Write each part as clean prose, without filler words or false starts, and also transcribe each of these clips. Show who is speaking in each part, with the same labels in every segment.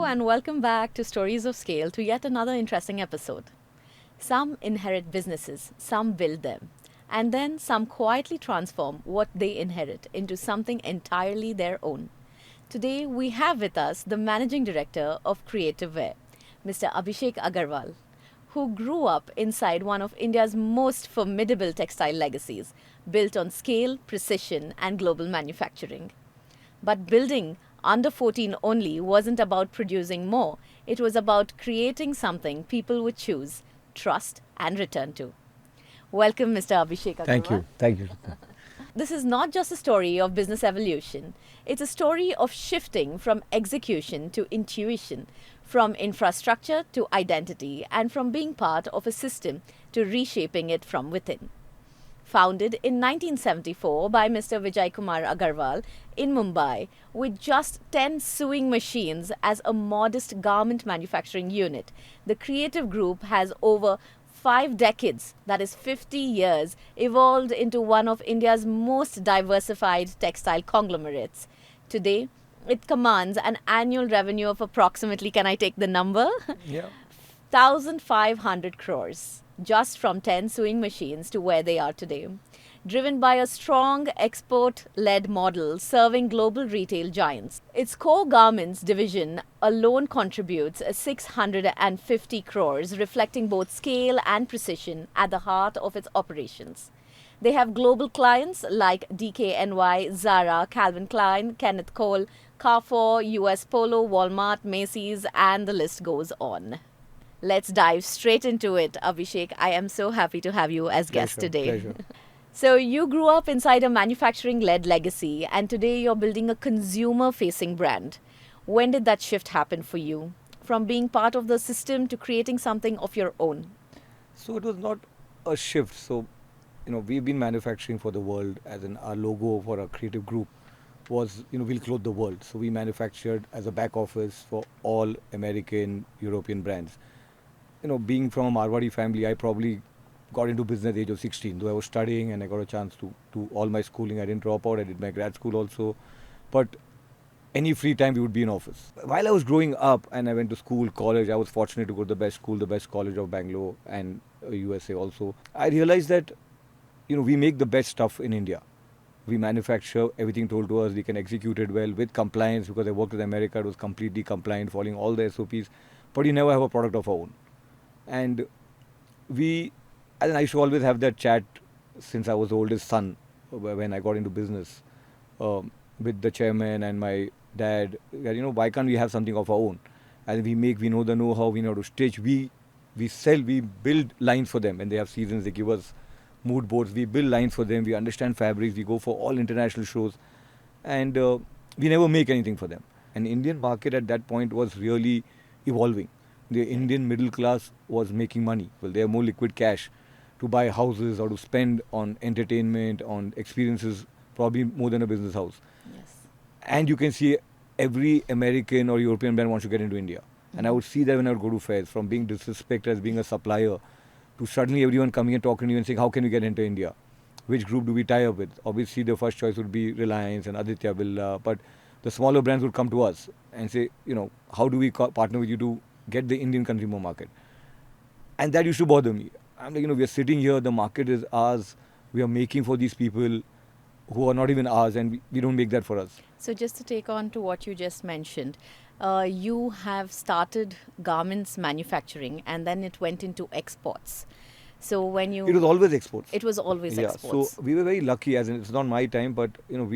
Speaker 1: and welcome back to Stories of Scale to yet another interesting episode. Some inherit businesses, some build them, and then some quietly transform what they inherit into something entirely their own. Today, we have with us the managing director of Creative Wear, Mr. Abhishek Agarwal, who grew up inside one of India's most formidable textile legacies, built on scale, precision, and global manufacturing. But building under 14 only wasn't about producing more, it was about creating something people would choose, trust, and return to. Welcome, Mr. Abhishek
Speaker 2: Thank
Speaker 1: Agarwal.
Speaker 2: you. Thank you.
Speaker 1: This is not just a story of business evolution, it's a story of shifting from execution to intuition, from infrastructure to identity, and from being part of a system to reshaping it from within. Founded in 1974 by Mr. Vijay Kumar Agarwal in Mumbai with just 10 sewing machines as a modest garment manufacturing unit, the creative group has over 5 decades, that is 50 years, evolved into one of India's most diversified textile conglomerates. Today, it commands an annual revenue of approximately, can I take the number?
Speaker 2: Yeah.
Speaker 1: 1,500 crores just from 10 sewing machines to where they are today. Driven by a strong export led model serving global retail giants. Its core garments division alone contributes 650 crores, reflecting both scale and precision at the heart of its operations. They have global clients like DKNY, Zara, Calvin Klein, Kenneth Cole, Carrefour, US Polo, Walmart, Macy's, and the list goes on. Let's dive straight into it, Abhishek. I am so happy to have you as guest
Speaker 2: Pleasure.
Speaker 1: today.
Speaker 2: Pleasure.
Speaker 1: So, you grew up inside a manufacturing led legacy, and today you're building a consumer facing brand. When did that shift happen for you? From being part of the system to creating something of your own?
Speaker 2: So it was not a shift. So, we've been manufacturing for the world, as in our logo for our creative group was, we'll clothe the world. So we manufactured as a back office for all American, European brands. Being from a Marwadi family, I probably got into business at the age of 16. Though I was studying and I got a chance to do all my schooling. I didn't drop out. I did my grad school also. But any free time we would be in office. While I was growing up and I went to school, college, I was fortunate to go to the best school, the best college of Bangalore and USA also. I realized that, we make the best stuff in India. We manufacture everything told to us. We can execute it well with compliance because I worked in America. It was completely compliant, following all the SOPs. But you never have a product of our own. And we, and I used to always have that chat since I was the oldest son when I got into business with the chairman and my dad. That, why can't we have something of our own? And we know the know-how, we know how to stitch. We sell, we build lines for them. And they have seasons, they give us mood boards. We build lines for them. We understand fabrics. We go for all international shows. And we never make anything for them. And the Indian market at that point was really evolving. The Indian middle class was making money. Well, they have more liquid cash to buy houses or to spend on entertainment, on experiences, probably more than a business house.
Speaker 1: Yes.
Speaker 2: And you can see every American or European brand wants to get into India. And I would see that when I would go to fairs, from being disrespected as being a supplier to suddenly everyone coming and talking to you and saying, how can we get into India? Which group do we tie up with? Obviously, the first choice would be Reliance and Aditya Birla, but the smaller brands would come to us and say, how do we partner with you to get the Indian consumer market? And that used to bother me. I'm like, we are sitting here, the market is ours, we are making for these people who are not even ours, and we don't make that for us.
Speaker 1: So, just to take on to what you just mentioned, you have started garments manufacturing and then it went into exports. So, when you.
Speaker 2: It was always exports.
Speaker 1: It was always
Speaker 2: Yeah,
Speaker 1: exports.
Speaker 2: so we were very lucky, as in it's not my time, but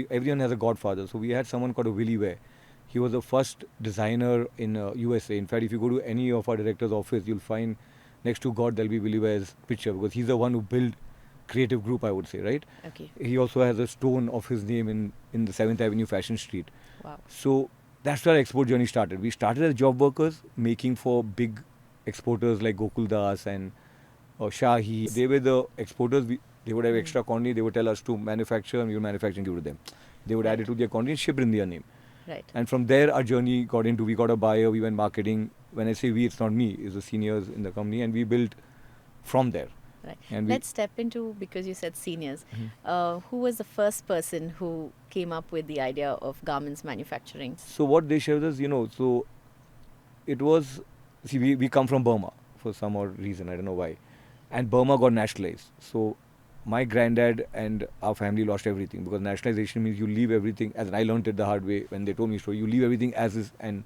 Speaker 2: everyone has a godfather. So we had someone called Willie Ware. He was the first designer in USA. In fact, if you go to any of our director's office, you'll find next to God there'll be Willie Ware's picture because he's the one who built creative group, I would say, right?
Speaker 1: Okay.
Speaker 2: He also has a stone of his name in the 7th Avenue Fashion Street.
Speaker 1: Wow.
Speaker 2: So that's where our export journey started. We started as job workers, making for big exporters like Gokul Das and Shahi. They were the exporters. They would have extra quantity. They would tell us to manufacture, and we would manufacture and give to them. They would add it to their quantity and ship it in their name.
Speaker 1: Right.
Speaker 2: And from there, our journey got into, we got a buyer, we went marketing. When I say we, it's not me, it's the seniors in the company, and we built from there.
Speaker 1: Right.
Speaker 2: And
Speaker 1: Let's step into, because you said seniors, who was the first person who came up with the idea of garments manufacturing?
Speaker 2: So what they shared us, so it was, see, we come from Burma for some odd reason, I don't know why. And Burma got nationalized. So my granddad and our family lost everything because nationalization means you leave everything, as I learned it the hard way when they told me so. You leave everything as is and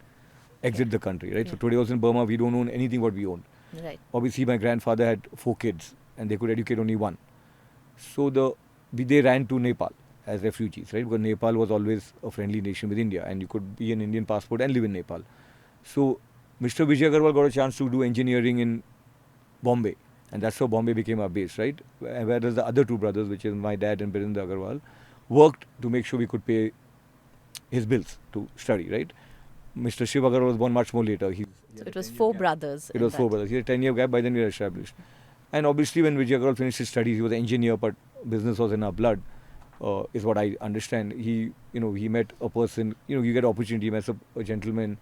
Speaker 2: exit the country, right? So today also in Burma, we don't own anything what we own.
Speaker 1: Right.
Speaker 2: Obviously, my grandfather had 4 kids and they could educate only one. So they ran to Nepal as refugees, right? Because Nepal was always a friendly nation with India and you could be an Indian passport and live in Nepal. So Mr. Vijay Agarwal got a chance to do engineering in Bombay. And that's how Bombay became our base, right? Whereas the other 2 brothers, which is my dad and Birinder Agarwal, worked to make sure we could pay his bills to study, right? Mr. Shiv Agarwal was born much more later.
Speaker 1: So it was 4 brothers.
Speaker 2: It was 4 brothers. He had a 10-year gap, by then we were established. And obviously when Vijay Agarwal finished his studies, he was an engineer, but business was in our blood, is what I understand. He met a person, you get an opportunity, he met a gentleman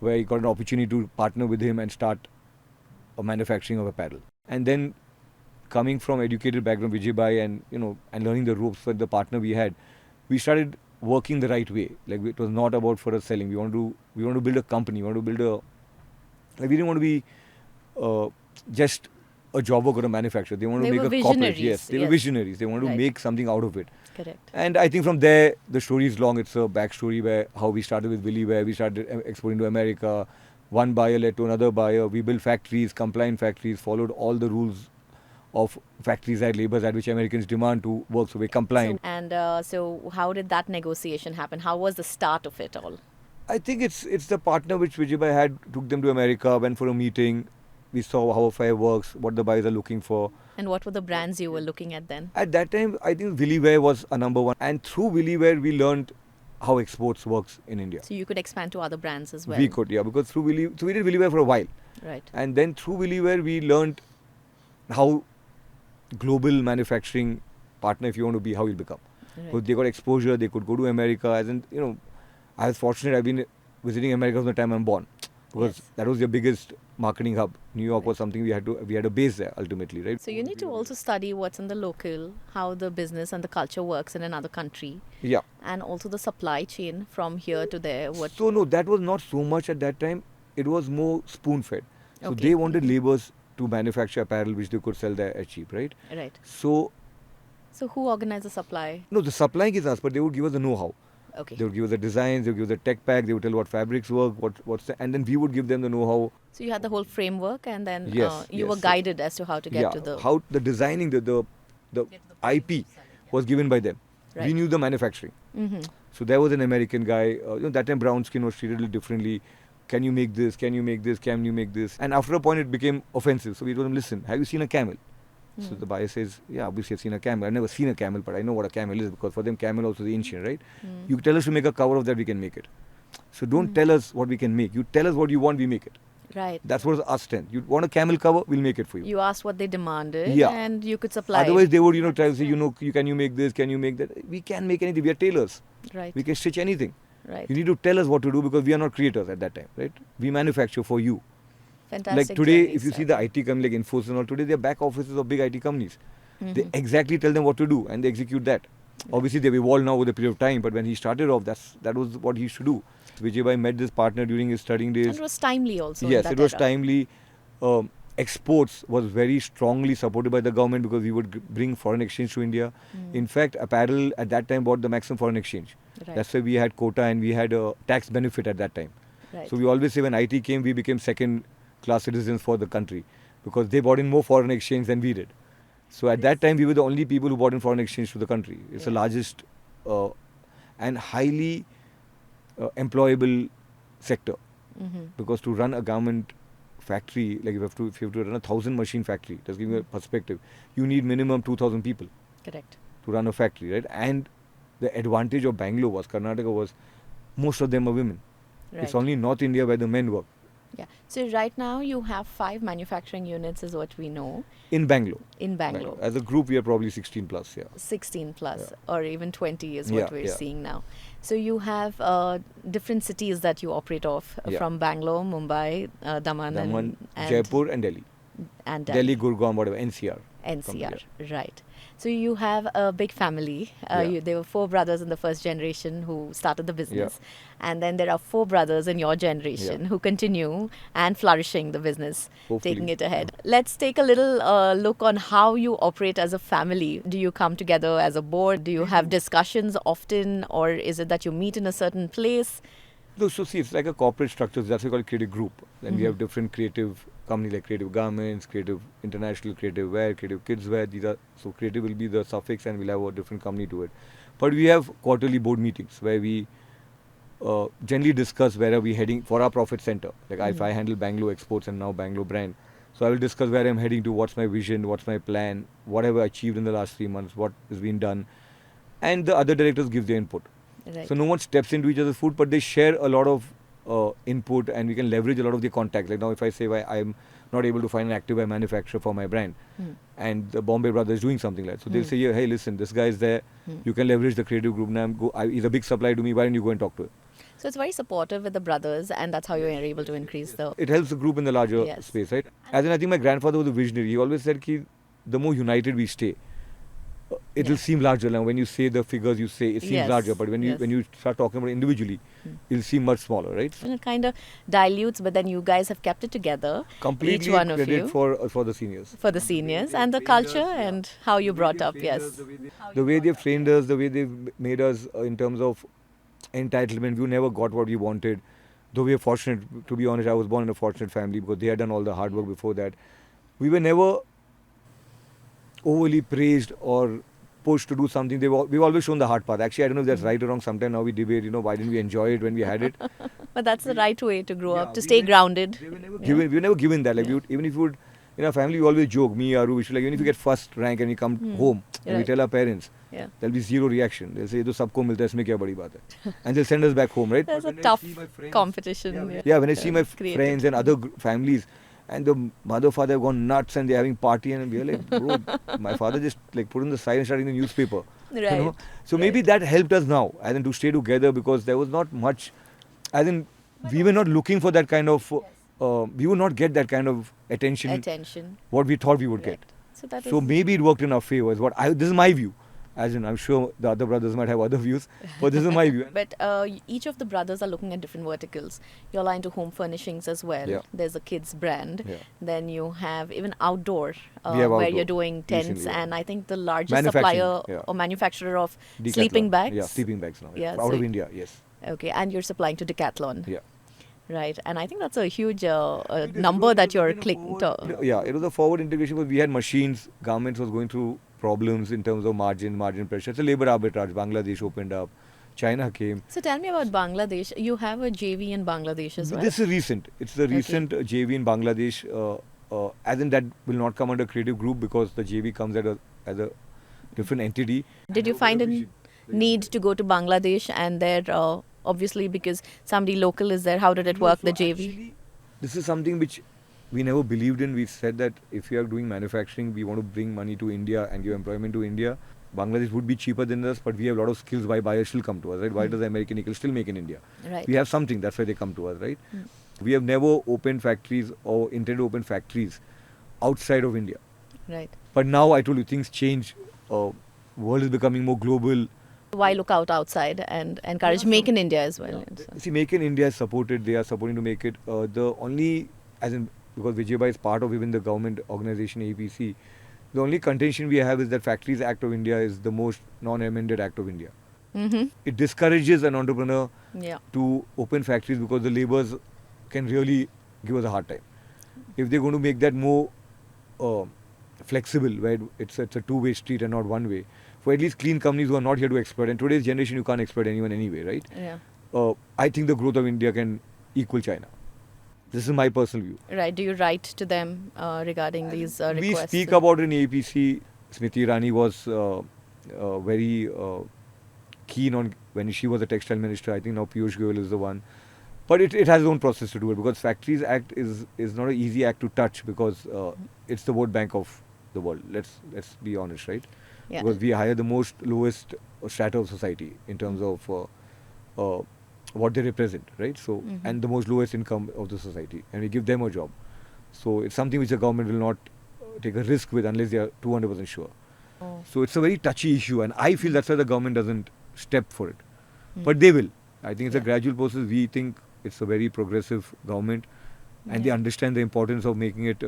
Speaker 2: where he got an opportunity to partner with him and start a manufacturing of apparel. And then coming from educated background, Vijay Bhai, and learning the ropes with the partner we had, we started working the right way. Like, it was not about for us selling. We want to build a company. We want to build we didn't want to be just a job work or a manufacturer. They want to make a corporate. Yes, they were visionaries. They want to make something out of it.
Speaker 1: Correct.
Speaker 2: And I think from there, the story is long. It's a backstory where how we started with Willy, where we started exporting to America. One buyer led to another buyer. We built factories, compliant factories, followed all the rules of factories at labours at which Americans demand to work. So we're compliant.
Speaker 1: So how did that negotiation happen? How was the start of it all?
Speaker 2: I think it's the partner which Vijay Bhai had, took them to America, went for a meeting. We saw how a fair works, what the buyers are looking for.
Speaker 1: And what were the brands you were looking at then?
Speaker 2: At that time, I think Willy Wear was a number one. And through Willy Wear, we learned how exports works in India.
Speaker 1: So you could expand to other brands as well?
Speaker 2: We could, yeah, because so we did Willy Wear for a while.
Speaker 1: Right.
Speaker 2: And then through Willy Wear, we learned how global manufacturing partner, if you want to be, how you'll become.
Speaker 1: Right.
Speaker 2: Because they got exposure, they could go to America. I was fortunate, I've been visiting America from the time I'm born. Because that was their biggest marketing hub. New York was something we had a base there ultimately, right?
Speaker 1: So you need to also study what's in the local, how the business and the culture works in another country.
Speaker 2: Yeah.
Speaker 1: And also the supply chain from here to there.
Speaker 2: So no, that was not so much at that time. It was more spoon-fed. So they wanted labours to manufacture apparel which they could sell there at cheap, right?
Speaker 1: Right.
Speaker 2: So
Speaker 1: who organized the supply?
Speaker 2: No, the supplying is us, but they would give us the know-how.
Speaker 1: Okay.
Speaker 2: They would give us the designs, they would give us the tech pack, they would tell what fabrics work, and then we would give them the know-how.
Speaker 1: So you had the whole framework, and then you were
Speaker 2: yes.
Speaker 1: guided as to how to get to the...
Speaker 2: how the designing, the IP was given by them.
Speaker 1: Right.
Speaker 2: We knew the manufacturing.
Speaker 1: Mm-hmm.
Speaker 2: So there was an American guy, that time brown skin was treated a little differently. Can you make this? Can you make this? Can you make this? And after a point it became offensive. So we told him, listen, have you seen a camel? So the buyer says, yeah, obviously I've seen a camel. I've never seen a camel, but I know what a camel is because for them camel also is ancient, right? You tell us to make a cover of that, we can make it. So don't tell us what we can make. You tell us what you want, we make it.
Speaker 1: Right.
Speaker 2: That's what our strength. You want a camel cover, we'll make it for you.
Speaker 1: You asked what they demanded and you could supply.
Speaker 2: Otherwise they would, try to say, can you make this, can you make that? We can't make anything. We are tailors.
Speaker 1: Right.
Speaker 2: We can stitch anything.
Speaker 1: Right.
Speaker 2: You need to tell us what to do because we are not creators at that time, right? We manufacture for you.
Speaker 1: Fantastic.
Speaker 2: Like today, if you see the IT company like Infosys and all, today they are back offices of big IT companies. They exactly tell them what to do and they execute that. Obviously, they've evolved now with a period of time, but when he started off, that was what he used to do. Vijay Bhai met this partner during his studying days.
Speaker 1: And it was timely also.
Speaker 2: Yes, it was timely. Exports was very strongly supported by the government because we would bring foreign exchange to India. In fact, apparel at that time bought the maximum foreign exchange.
Speaker 1: Right.
Speaker 2: That's why we had quota and we had a tax benefit at that time.
Speaker 1: Right.
Speaker 2: So we always say when IT came, we became second-class citizens for the country because they bought in more foreign exchange than we did. So at that time, we were the only people who bought in foreign exchange to the country. It's the largest and highly employable sector. Because to run a government factory, like if you have to run a 1,000 machine factory, just giving you a perspective, you need minimum 2,000 people.
Speaker 1: Correct.
Speaker 2: To run a factory, right? And the advantage of Bangalore Karnataka was most of them are women.
Speaker 1: Right.
Speaker 2: It's only North India where the men work.
Speaker 1: Yeah. So right now you have 5 manufacturing units is what we know.
Speaker 2: In Bangalore.
Speaker 1: In Bangalore.
Speaker 2: As a group, we are probably 16 plus,
Speaker 1: 16 plus or even 20 is what we're seeing now. So you have different cities that you operate off from Bangalore, Mumbai, Daman and
Speaker 2: Jaipur and Delhi.
Speaker 1: And
Speaker 2: Delhi, Gurgaon, whatever, NCR.
Speaker 1: NCR, right. So you have a big family.
Speaker 2: Yeah.
Speaker 1: There were four brothers in the first generation who started the
Speaker 2: Yeah.
Speaker 1: business, and then there are four brothers in your generation
Speaker 2: Yeah.
Speaker 1: who continue and flourishing the business, taking
Speaker 2: Hopefully.
Speaker 1: it ahead. Let's take a little look on how you operate as a family. Do you come together as a board? Do you have discussions often, or is it that you meet in a certain place?
Speaker 2: No, so see, it's like a corporate structure. That's why we call it creative group. Then we have different creative companies like Creative Garments, Creative International, Creative Wear, Creative Kids Wear. These are so creative will be the suffix, and we'll have a different company to it. But we have quarterly board meetings where we generally discuss where are we heading for our profit center. Like if I handle Bangalore exports and now Bangalore brand, so I will discuss where I'm heading to, what's my vision, what's my plan, what have I achieved in the last 3 months, what has been done, and the other directors give their input.
Speaker 1: Right.
Speaker 2: So no one steps into each other's food, but they share a lot of input, and we can leverage a lot of their contacts. Like now, if I say I'm not able to find an activewear manufacturer for my brand, and the Bombay brother is doing something like that, so they'll say, yeah, hey, listen, this guy is there. You can leverage the creative group. Now he's a big supplier to me. Why don't you go and talk to him?
Speaker 1: So it's very supportive with the brothers, and that's how you're able to increase the.
Speaker 2: It helps the group in the larger
Speaker 1: Yes.
Speaker 2: space, right? As in, I think my grandfather was a visionary. He always said, ki, the more united we stay, it will seem larger. Now, when you say the figures, you say it seems
Speaker 1: Yes.
Speaker 2: larger, but when
Speaker 1: Yes.
Speaker 2: you start talking about it individually, it'll seem much smaller, right?
Speaker 1: And it kind of dilutes, but then you guys have kept it together.
Speaker 2: Completely
Speaker 1: each one of
Speaker 2: credit
Speaker 1: you
Speaker 2: for the seniors.
Speaker 1: for the seniors and the culture and how you brought up. Yes.
Speaker 2: The way they've trained us, the way they've made us in terms of entitlement, we never got what we wanted. Though we are fortunate, to be honest, I was born in a fortunate family because they had done all the hard work before that. We were never overly praised or pushed to do something. We've always shown the hard path. Actually, I don't know if that's right or wrong. Sometimes now we debate, why didn't we enjoy it when we had it?
Speaker 1: But that's the right way to grow up, to stay grounded.
Speaker 2: We were never given that. Like even if you would, in our family, we always joke, me, Aru, we should, like, even if you get first rank and we come home and we
Speaker 1: Right.
Speaker 2: tell our parents,
Speaker 1: Yeah.
Speaker 2: there'll be zero reaction. They'll say, "ये तो सबको मिलता है, इसमें क्या बड़ी बात है?" And they'll send us back home, right?
Speaker 1: There's a tough competition.
Speaker 2: Yeah, when I see my
Speaker 1: created.
Speaker 2: friends and other families, and the mother father have gone nuts and they're having party, and we're like, bro, my father just like put on the side and started reading the newspaper.
Speaker 1: Right.
Speaker 2: So maybe that helped us now, as in to stay together, because there was not much, as in we were not looking for that kind of, we would not get that kind of attention, what we thought we would
Speaker 1: Correct.
Speaker 2: get. So maybe it worked in our favor. Is this is my view. As in, I'm sure the other brothers might have other views, but this is my view.
Speaker 1: But each of the brothers are looking at different verticals. You're into home furnishings as well.
Speaker 2: Yeah.
Speaker 1: There's a kids brand.
Speaker 2: Yeah.
Speaker 1: Then you have even outdoor,
Speaker 2: We have
Speaker 1: where
Speaker 2: outdoor,
Speaker 1: you're doing tents,
Speaker 2: recently, yeah.
Speaker 1: and I think the largest
Speaker 2: Manufacturing,
Speaker 1: supplier or manufacturer of
Speaker 2: Decathlon.
Speaker 1: sleeping bags.
Speaker 2: Yeah, sleeping bags now.
Speaker 1: Yeah,
Speaker 2: Out
Speaker 1: so
Speaker 2: of India, yes.
Speaker 1: Okay, and you're supplying to Decathlon.
Speaker 2: Yeah.
Speaker 1: Right, and I think that's a huge number that you're clicking to.
Speaker 2: Yeah, it was a forward integration because we had machines. Governments was going through problems in terms of margin pressure. It's a labor arbitrage. Bangladesh opened up. China came.
Speaker 1: So tell me about Bangladesh. You have a JV in Bangladesh as well.
Speaker 2: This is recent. It's the recent JV in Bangladesh. As in that will not come under creative group because the JV comes as a different entity.
Speaker 1: Did you find a need to go to Bangladesh, and there obviously because somebody local is there? How did it work, the JV?
Speaker 2: Actually, this is something which we never believed in. We said that if we are doing manufacturing, we want to bring money to India and give employment to India. Bangladesh would be cheaper than us, but we have a lot of skills. Why buyers still come to us, right? Why does the American eagle still make in India?
Speaker 1: Right.
Speaker 2: We have something, that's why they come to us, right? We have never opened factories or intended to open factories outside of India.
Speaker 1: Right.
Speaker 2: But now I told you, things change. World is becoming more global.
Speaker 1: Why look outside and encourage Make in India as well?
Speaker 2: See, Make in India is supported. They are supporting to make it. The only, as in, because Vijaybai is part of even the government organization APC, the only contention we have is that Factories Act of India is the most non-amended act of India.
Speaker 1: Mm-hmm.
Speaker 2: It discourages an entrepreneur
Speaker 1: Yeah.
Speaker 2: to open factories because the labours can really give us a hard time. If they're going to make that more flexible, where it's a two-way street and not one way, for at least clean companies who are not here to exploit. And today's generation, you can't exploit anyone anyway, right?
Speaker 1: Yeah.
Speaker 2: I think the growth of India can equal China. This is my personal view.
Speaker 1: Right. Do you write to them regarding these requests?
Speaker 2: We speak about it in APC. Smriti Irani was very keen on when she was a textile minister. I think now Piyush Goyal is the one. But it has its own process to do it because Factories Act is not an easy act to touch because it's the vote bank of the world. Let's be honest, right?
Speaker 1: Yeah.
Speaker 2: Because we hire the lowest strata of society in terms of what they represent, right? So and the most lowest income of the society, and we give them a job. So it's something which the government will not take a risk with unless they are 200% sure. So it's a very touchy issue, and I feel that's why the government doesn't step for it. But they will. I think it's a gradual process. We think it's a very progressive government, and they understand the importance of making it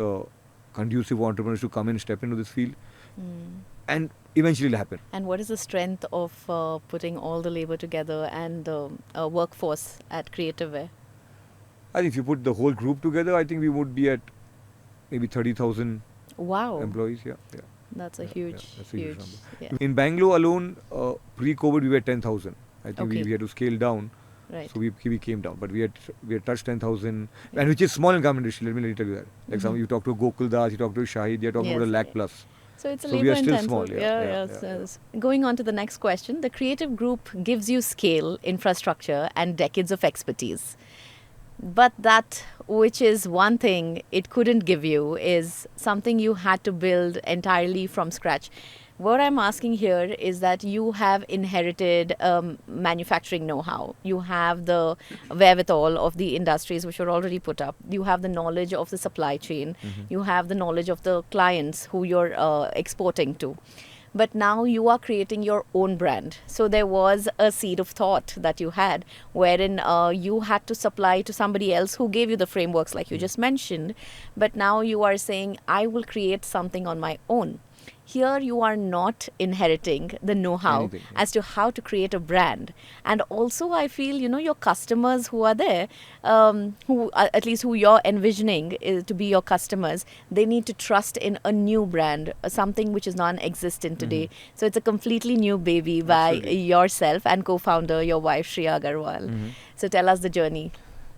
Speaker 2: conducive for entrepreneurs to come and step into this field. And eventually it'll happen.
Speaker 1: And what is the strength of putting all the labor together and the workforce at Creative Wear?
Speaker 2: I think if you put the whole group together, I think we would be at maybe 30,000 employees. Yeah.
Speaker 1: That's a huge
Speaker 2: number.
Speaker 1: Yeah.
Speaker 2: In Bangalore alone, pre-COVID, we were 10,000. I think we had to scale down.
Speaker 1: Right.
Speaker 2: So we came down, but we had touched 10,000, and which is small in garment industry. Let me tell you that. Like some, you talk to Gokul Das, you talk to Shahid, they are talking about a lakh plus.
Speaker 1: So it's a
Speaker 2: So
Speaker 1: labor
Speaker 2: we are still
Speaker 1: intensive.
Speaker 2: small.
Speaker 1: Yes. Going on to the next question, the creative group gives you scale, infrastructure, and decades of expertise. But that which is one thing it couldn't give you is something you had to build entirely from scratch. What I'm asking here is that you have inherited manufacturing know-how. You have the wherewithal of the industries which are already put up. You have the knowledge of the supply chain. You have the knowledge of the clients who you're exporting to. But now you are creating your own brand. So there was a seed of thought that you had wherein you had to supply to somebody else who gave you the frameworks like you just mentioned. But now you are saying, I will create something on my own. Here you are not inheriting the know-how as to how to create a brand. And also I feel, your customers who are there, at least who you're envisioning to be your customers, they need to trust in a new brand, something which is non-existent today. So it's a completely new baby by yourself and co-founder, your wife, Shriya Agarwal. So tell us the journey.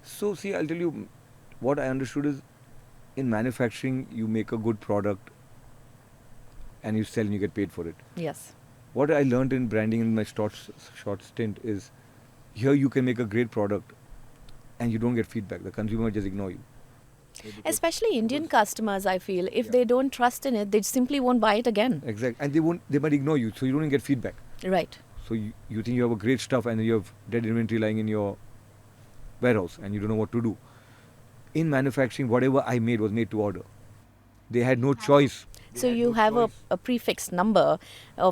Speaker 2: So see, I'll tell you, what I understood is in manufacturing, you make a good product and you sell and you get paid for it.
Speaker 1: Yes.
Speaker 2: What I learned in branding in my short stint is here you can make a great product and you don't get feedback. The consumer just ignore you.
Speaker 1: Especially Indian customers, I feel, if they don't trust in it, they simply won't buy it again.
Speaker 2: Exactly. And they might ignore you, so you don't even get feedback.
Speaker 1: Right.
Speaker 2: So you think you have a great stuff and you have dead inventory lying in your warehouse and you don't know what to do. In manufacturing, whatever I made was made to order. They had no choice.
Speaker 1: So you have a prefixed number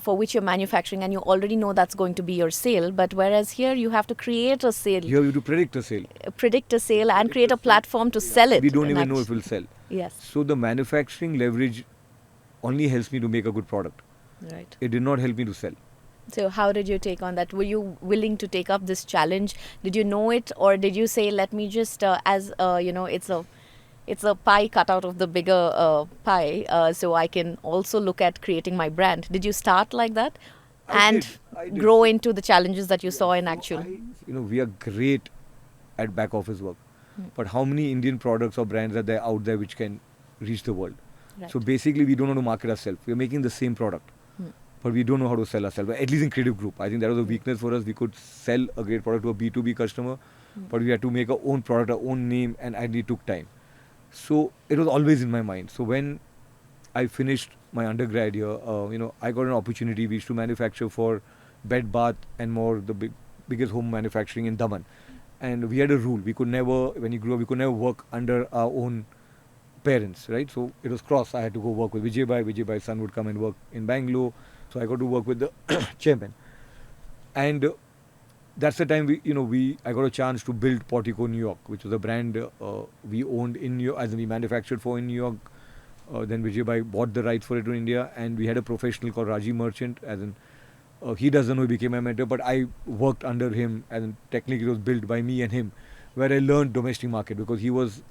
Speaker 1: for which you're manufacturing and you already know that's going to be your sale. But whereas here you have to create a sale.
Speaker 2: You have to predict a sale.
Speaker 1: Predict a sale and create a platform to sell it.
Speaker 2: We don't even know if it will sell.
Speaker 1: Yes.
Speaker 2: So the manufacturing leverage only helps me to make a good product.
Speaker 1: Right.
Speaker 2: It did not help me to sell.
Speaker 1: So how did you take on that? Were you willing to take up this challenge? Did you know it, or did you say, let me just, it's a pie cut out of the bigger pie, so I can also look at creating my brand. Did you start like that I did. Grow into the challenges that you saw in actual?
Speaker 2: We are great at back office work. But how many Indian products or brands are there out there which can reach the world?
Speaker 1: Right.
Speaker 2: So basically we don't know how to market ourselves. We are making the same product. But we don't know how to sell ourselves, at least in creative group. I think that was a weakness for us. We could sell a great product to a B2B customer, but we had to make our own product, our own name, and it took time. So it was always in my mind. So when I finished my undergrad here, I got an opportunity. We used to manufacture for Bed Bath and More, the biggest home manufacturing in Daman. And we had a rule. We could never, when you grew up, we could never work under our own parents, right? So it was cross. I had to go work with Vijay Bhai. Vijay Bhai's son would come and work in Bangalore. So I got to work with the chairman. And that's the time I got a chance to build Portico New York, which was a brand we owned in New York, as in we manufactured for in New York. Then Vijay Bhai bought the rights for it in India, and we had a professional called Rajiv Merchant, as in he doesn't know, he became my mentor, but I worked under him, and technically it was built by me and him, where I learned domestic market, because he was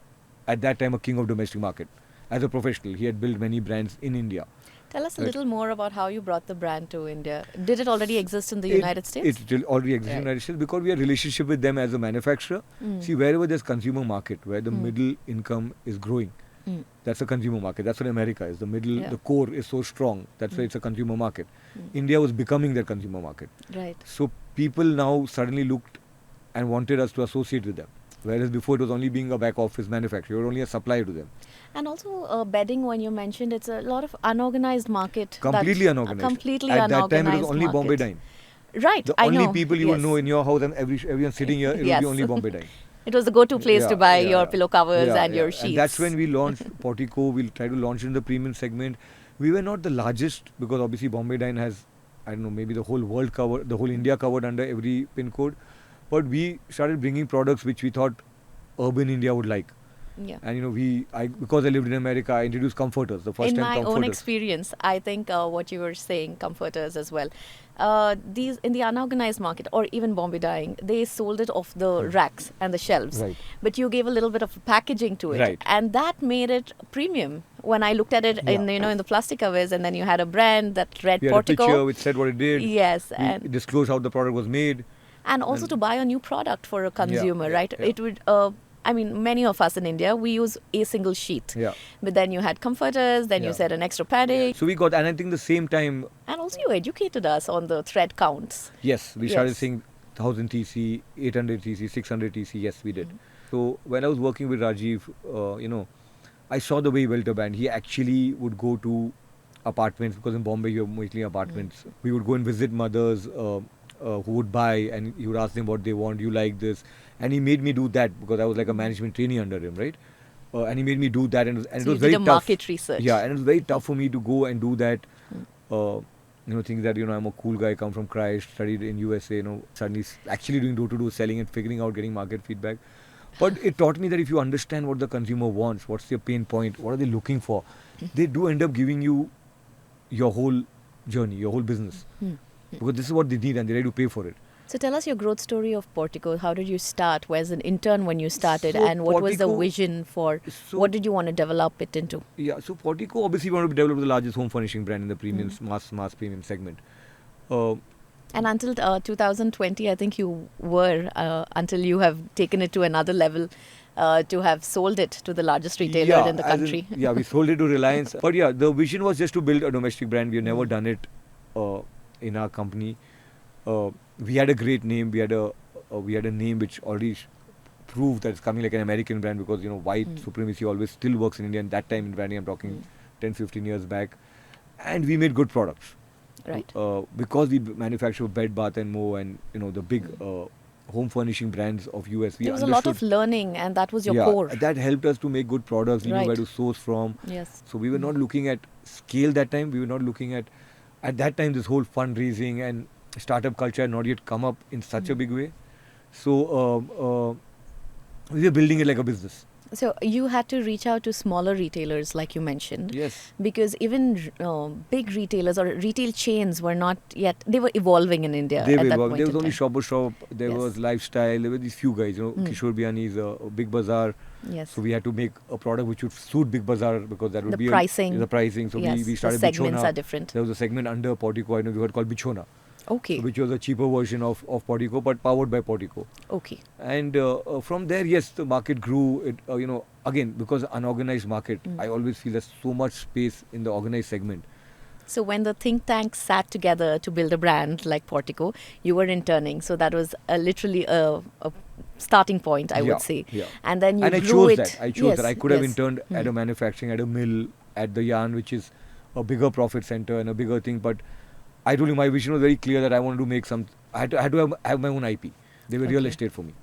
Speaker 2: at that time a king of domestic market. As a professional, he had built many brands in India.
Speaker 1: Tell us a little more about how you brought the brand to India. Did it already exist in the United States?
Speaker 2: It already exists in the United States because we have a relationship with them as a manufacturer. See, wherever there's consumer market, where the middle income is growing, that's a consumer market. That's what America is. The middle, the core is so strong. That's why it's a consumer market. India was becoming their consumer market.
Speaker 1: Right.
Speaker 2: So people now suddenly looked and wanted us to associate with them. Whereas before it was only being a back office manufacturer, you were only a supplier to them.
Speaker 1: And also bedding, when you mentioned, it's a lot of unorganized market.
Speaker 2: Completely unorganized.
Speaker 1: At
Speaker 2: that time it was only
Speaker 1: market.
Speaker 2: Bombay Dyeing.
Speaker 1: Right,
Speaker 2: The only people you will know in your house and everyone sitting here, it will be only Bombay Dyeing.
Speaker 1: It was the go-to place to buy your pillow covers and your sheets.
Speaker 2: And that's when we launched Portico. We'll try to launch it in the premium segment. We were not the largest because obviously Bombay Dine has, I don't know, maybe the whole world covered, the whole India covered under every pin code. But we started bringing products which we thought urban India would like.
Speaker 1: Yeah.
Speaker 2: And because I lived in America, I introduced comforters. The first
Speaker 1: In
Speaker 2: time
Speaker 1: my own
Speaker 2: comforters.
Speaker 1: experience, I think what you were saying, comforters as well. These in the unorganized market or even Bombay dyeing, they sold it off the racks and the shelves.
Speaker 2: Right.
Speaker 1: But you gave a little bit of packaging to it,
Speaker 2: Right.
Speaker 1: and that made it premium. When I looked at it in in the plastic covers, and then you had a brand that read
Speaker 2: We had
Speaker 1: Portico.
Speaker 2: a picture which said what it did.
Speaker 1: Yes,
Speaker 2: We
Speaker 1: and
Speaker 2: disclosed how the product was made.
Speaker 1: also
Speaker 2: and-
Speaker 1: to buy a new product for a consumer,
Speaker 2: yeah,
Speaker 1: right?
Speaker 2: yeah.
Speaker 1: It would. I mean, many of us in India, we use a single sheet.
Speaker 2: Yeah.
Speaker 1: But then you had comforters, then you
Speaker 2: Yeah.
Speaker 1: said an extra padding.
Speaker 2: So we got, and I think the same time,
Speaker 1: And also you educated us on the thread counts.
Speaker 2: yes, we started
Speaker 1: Yes.
Speaker 2: saying 1000 TC, 800 TC, 600 TC. Yes, we did. So when I was working with Rajiv, I saw the way he built a brand. He actually would go to apartments because in Bombay you have mostly apartments. We would go and visit mothers who would buy, and he would ask them what they want. You like this, and he made me do that because I was like a management trainee under him, right? And he made me do that, and
Speaker 1: So
Speaker 2: it
Speaker 1: you
Speaker 2: was
Speaker 1: did
Speaker 2: very
Speaker 1: a
Speaker 2: tough.
Speaker 1: market research.
Speaker 2: Yeah, and it was very tough for me to go and do that. Think that I'm a cool guy, come from Christ, studied in USA. Suddenly actually doing door-to-door selling and figuring out getting market feedback. But it taught me that if you understand what the consumer wants, what's their pain point, what are they looking for, they do end up giving you your whole journey, your whole business, because this is what they need and they're ready to pay for it.
Speaker 1: So tell us your growth story of Portico. How did you start? Where's an intern when you started?
Speaker 2: So
Speaker 1: And what was the
Speaker 2: Portico-
Speaker 1: vision for,
Speaker 2: So-
Speaker 1: what did you want to develop it into?
Speaker 2: Yeah, so Portico obviously wanted to develop the largest home furnishing brand in the premium mass premium segment.
Speaker 1: And until 2020, I think you were, until you have taken it to another level, to have sold it to the largest retailer in the
Speaker 2: as
Speaker 1: country.
Speaker 2: We sold it to Reliance. But yeah, the vision was just to build a domestic brand. We have never done it in our company. We had a great name. We had a name which already proved that it's coming like an American brand because white supremacy always still works in India. And that time in branding, I'm talking 10-15 years back, and we made good products.
Speaker 1: Right.
Speaker 2: Because we manufacture Bed, Bath and More, and the big home furnishing brands of US. We
Speaker 1: There was a lot of
Speaker 2: understood-
Speaker 1: learning, and that was your core.
Speaker 2: That helped us to make good products. We knew where
Speaker 1: Right.
Speaker 2: to source from.
Speaker 1: Yes.
Speaker 2: So we were not looking at scale that time. We were not looking at that time this whole fundraising and startup culture had not yet come up in such a big way. So we were building it like a business.
Speaker 1: So you had to reach out to smaller retailers, like you mentioned.
Speaker 2: Yes.
Speaker 1: Because even big retailers or retail chains were not yet, they were evolving in India
Speaker 2: They
Speaker 1: at
Speaker 2: were
Speaker 1: that
Speaker 2: working.
Speaker 1: point
Speaker 2: There was
Speaker 1: in
Speaker 2: only
Speaker 1: time.
Speaker 2: Shop Shop. There
Speaker 1: Yes.
Speaker 2: was Lifestyle. There were these few guys. Kishore Biani's Big Bazaar.
Speaker 1: Yes.
Speaker 2: So we had to make a product which would suit Big Bazaar because that would
Speaker 1: The
Speaker 2: be
Speaker 1: pricing.
Speaker 2: the pricing. So
Speaker 1: Yes,
Speaker 2: we started
Speaker 1: the segments
Speaker 2: Bichona.
Speaker 1: are different.
Speaker 2: There was a segment under Portico. I know we heard called Bichona.
Speaker 1: Okay.
Speaker 2: Which was a cheaper version of Portico, but powered by Portico.
Speaker 1: Okay.
Speaker 2: And from there, yes, the market grew. It, again, because unorganized market, I always feel there's so much space in the organized segment.
Speaker 1: So when the think tanks sat together to build a brand like Portico, you were interning. So that was literally a starting point, I would say.
Speaker 2: Yeah.
Speaker 1: And then you
Speaker 2: And I
Speaker 1: grew
Speaker 2: chose
Speaker 1: it.
Speaker 2: that. I chose
Speaker 1: Yes,
Speaker 2: that. I could have
Speaker 1: yes.
Speaker 2: interned at a manufacturing, at a mill, at the yarn, which is a bigger profit center and a bigger thing. But I told you my vision was very clear that I wanted to make some. I had to have my own IP. They were real
Speaker 1: Okay.
Speaker 2: estate for me.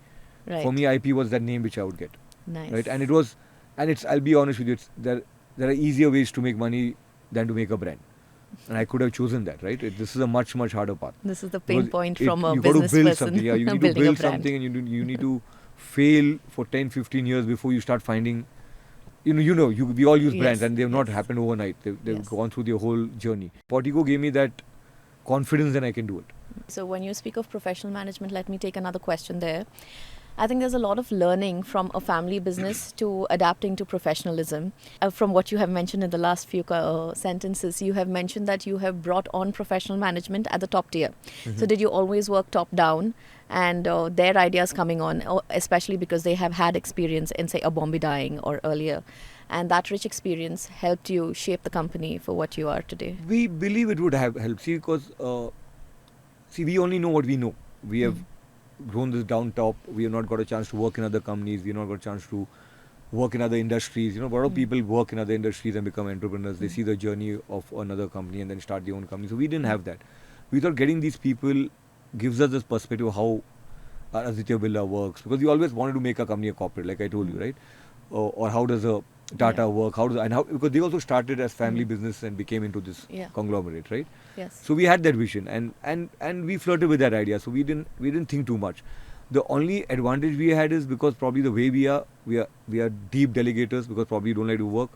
Speaker 1: Right.
Speaker 2: For me, IP was that name which I would get.
Speaker 1: Nice.
Speaker 2: Right, and it was, and it's. I'll be honest with you. There are easier ways to make money than to make a brand, and I could have chosen that. Right, this is a much harder path.
Speaker 1: This is the pain
Speaker 2: Because
Speaker 1: point from a
Speaker 2: you got to
Speaker 1: business
Speaker 2: build
Speaker 1: person
Speaker 2: something. Yeah, you need to
Speaker 1: building
Speaker 2: build
Speaker 1: a brand.
Speaker 2: something, and you need to fail for 10-15 years before you start finding. We all use brands,
Speaker 1: Yes,
Speaker 2: and they've not
Speaker 1: yes.
Speaker 2: happened overnight. They've
Speaker 1: Yes.
Speaker 2: gone through their whole journey. Portico gave me that confidence that I can do it.
Speaker 1: So when you speak of professional management, let me take another question there. I think there's a lot of learning from a family business to adapting to professionalism. From what you have mentioned in the last few sentences, you have mentioned that you have brought on professional management at the top tier. So did you always work top down and their ideas coming on, especially because they have had experience in, say, a Bombay dyeing or earlier? And that rich experience helped you shape the company for what you are today.
Speaker 2: We believe it would have helped. See, because we only know what we know. We have grown this down top. We have not got a chance to work in other companies. We have not got a chance to work in other industries. A lot of people work in other industries and become entrepreneurs. They see the journey of another company and then start their own company. So we didn't have that. We thought getting these people gives us this perspective of how Aditya Birla works, because we always wanted to make a company a corporate, like I told you, right? Or how does a Tata
Speaker 1: Yeah.
Speaker 2: work, how because they also started as family business and became into this
Speaker 1: Yeah.
Speaker 2: conglomerate, right?
Speaker 1: Yes.
Speaker 2: So we had that vision, and we flirted with that idea. So we didn't think too much. The only advantage we had is because probably the way we are deep delegators, because probably don't like to work.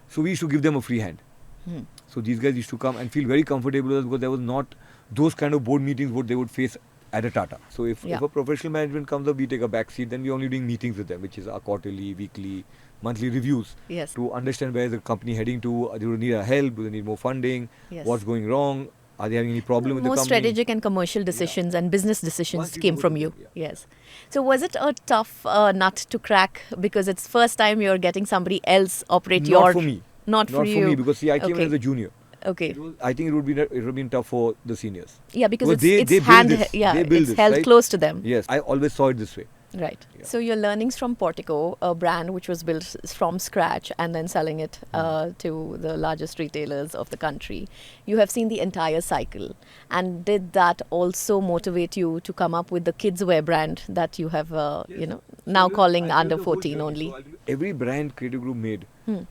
Speaker 2: So we used to give them a free hand.
Speaker 1: Hmm.
Speaker 2: So these guys used to come and feel very comfortable with us, because there was not those kind of board meetings what they would face at a Tata. So if
Speaker 1: Yeah.
Speaker 2: a professional management comes up, we take a back seat. Then we're only doing meetings with them, which is our quarterly, weekly, monthly reviews
Speaker 1: Yes.
Speaker 2: to understand where is the company heading to. Do they need our help? Do they need more funding?
Speaker 1: Yes.
Speaker 2: What's going wrong? Are they having any problem with the
Speaker 1: More
Speaker 2: company?
Speaker 1: strategic and commercial decisions and business decisions
Speaker 2: Once you
Speaker 1: came
Speaker 2: go
Speaker 1: from
Speaker 2: to
Speaker 1: you.
Speaker 2: them, yeah.
Speaker 1: Yes. So was it a tough nut to crack, because it's first time you're getting somebody else operate
Speaker 2: Not
Speaker 1: your
Speaker 2: for me.
Speaker 1: Not for
Speaker 2: Not for
Speaker 1: you.
Speaker 2: me, because see, I came in
Speaker 1: Okay.
Speaker 2: as a junior.
Speaker 1: Okay.
Speaker 2: I think it would have been tough for the seniors.
Speaker 1: Yeah, because
Speaker 2: Because
Speaker 1: it's
Speaker 2: they build
Speaker 1: hand
Speaker 2: this.
Speaker 1: yeah,
Speaker 2: They build
Speaker 1: it's
Speaker 2: this,
Speaker 1: held
Speaker 2: right?
Speaker 1: close to them.
Speaker 2: Yes, I always saw it this way.
Speaker 1: Right.
Speaker 2: Yeah.
Speaker 1: So your learnings from Portico, a brand which was built from scratch and then selling it to the largest retailers of the country, you have seen the entire cycle. And did that also motivate you to come up with the kidswear brand that you have, now calling under 14 only?
Speaker 2: Every brand Creative Group made
Speaker 1: Hmm.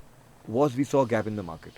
Speaker 2: we saw a gap in the market.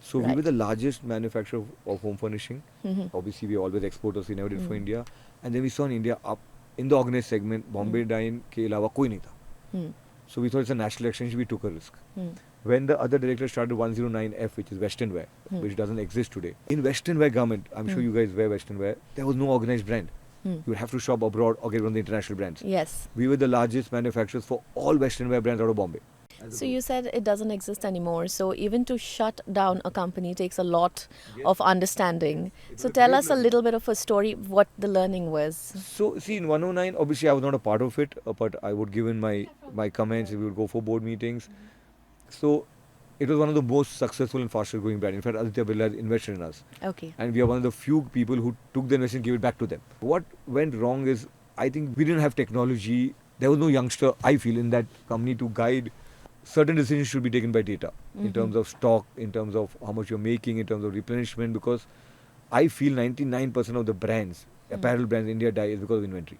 Speaker 2: So we
Speaker 1: Right.
Speaker 2: were the largest manufacturer of home furnishing.
Speaker 1: Mhm.
Speaker 2: Obviously, we always exporters. We never did for
Speaker 1: Hmm.
Speaker 2: India. And then we saw in India up in the organized segment, Bombay Dyeing के अलावा कोई नहीं था.
Speaker 1: Hmm.
Speaker 2: So we thought it's a national exchange. We took a risk.
Speaker 1: Hmm.
Speaker 2: When the other director started 109F, which is Western wear,
Speaker 1: Hmm.
Speaker 2: which doesn't exist today. In Western wear garment, I'm sure
Speaker 1: Hmm.
Speaker 2: you guys wear Western wear. There was no organized brand.
Speaker 1: Hmm.
Speaker 2: You would have to shop abroad or get one of the international brands.
Speaker 1: Yes.
Speaker 2: We were the largest manufacturers for all Western wear brands out of Bombay.
Speaker 1: So you said it doesn't exist anymore. So even to shut down a company takes a lot of understanding. So tell us a little bit of a story, what the learning was.
Speaker 2: So see, in 109, obviously I was not a part of it, but I would give in my comments. We would go for board meetings. So it was one of the most successful and fastest growing brands. In fact, Aditya Birla invested in us,
Speaker 1: Okay.
Speaker 2: and we are one of the few people who took the investment and gave it back to them. What went wrong is, I think we didn't have technology. There was no youngster, I feel, in that company to guide. Certain decisions should be taken by data in terms of stock, in terms of how much you're making, in terms of replenishment, because I feel 99% of the brands, apparel brands in India die is because of inventory.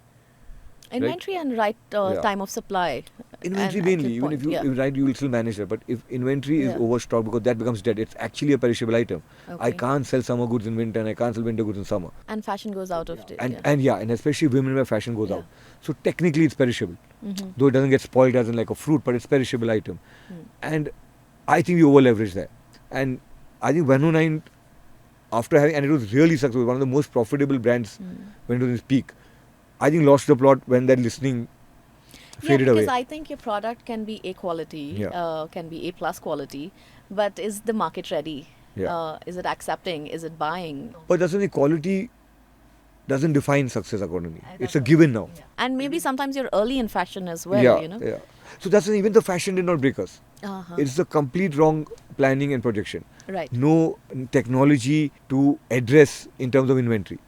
Speaker 1: Inventory and right
Speaker 2: Yeah.
Speaker 1: time of supply.
Speaker 2: Inventory
Speaker 1: and
Speaker 2: mainly,
Speaker 1: accurate
Speaker 2: even
Speaker 1: point,
Speaker 2: if you
Speaker 1: yeah.
Speaker 2: right, you will still manage that. But if inventory is
Speaker 1: Yeah.
Speaker 2: overstocked, because that becomes dead, it's actually a perishable item. I
Speaker 1: Okay.
Speaker 2: can't sell summer goods in winter, and I can't sell winter goods in summer.
Speaker 1: And fashion goes out of date.
Speaker 2: And especially women where fashion goes
Speaker 1: Yeah.
Speaker 2: out. So technically it's perishable.
Speaker 1: Mhm.
Speaker 2: Though it doesn't get spoiled as in like a fruit, but it's perishable item.
Speaker 1: Hmm.
Speaker 2: And I think we over leveraged that. And I think 109, after having, and it was really successful, one of the most profitable brands when it was in its peak. I think lost the plot when that listening faded
Speaker 1: because
Speaker 2: away.
Speaker 1: I think your product can be A quality,
Speaker 2: Yeah.
Speaker 1: can be A plus quality, but is the market ready?
Speaker 2: Yeah.
Speaker 1: Is it accepting? Is it buying?
Speaker 2: But doesn't the quality doesn't define success according to me. It's a given now.
Speaker 1: And maybe sometimes you're early in fashion as well,
Speaker 2: yeah,
Speaker 1: you know?
Speaker 2: yeah. So that's even the fashion did not break us.
Speaker 1: Uh-huh.
Speaker 2: It's the complete wrong planning and projection.
Speaker 1: Right.
Speaker 2: No technology to address in terms of inventory.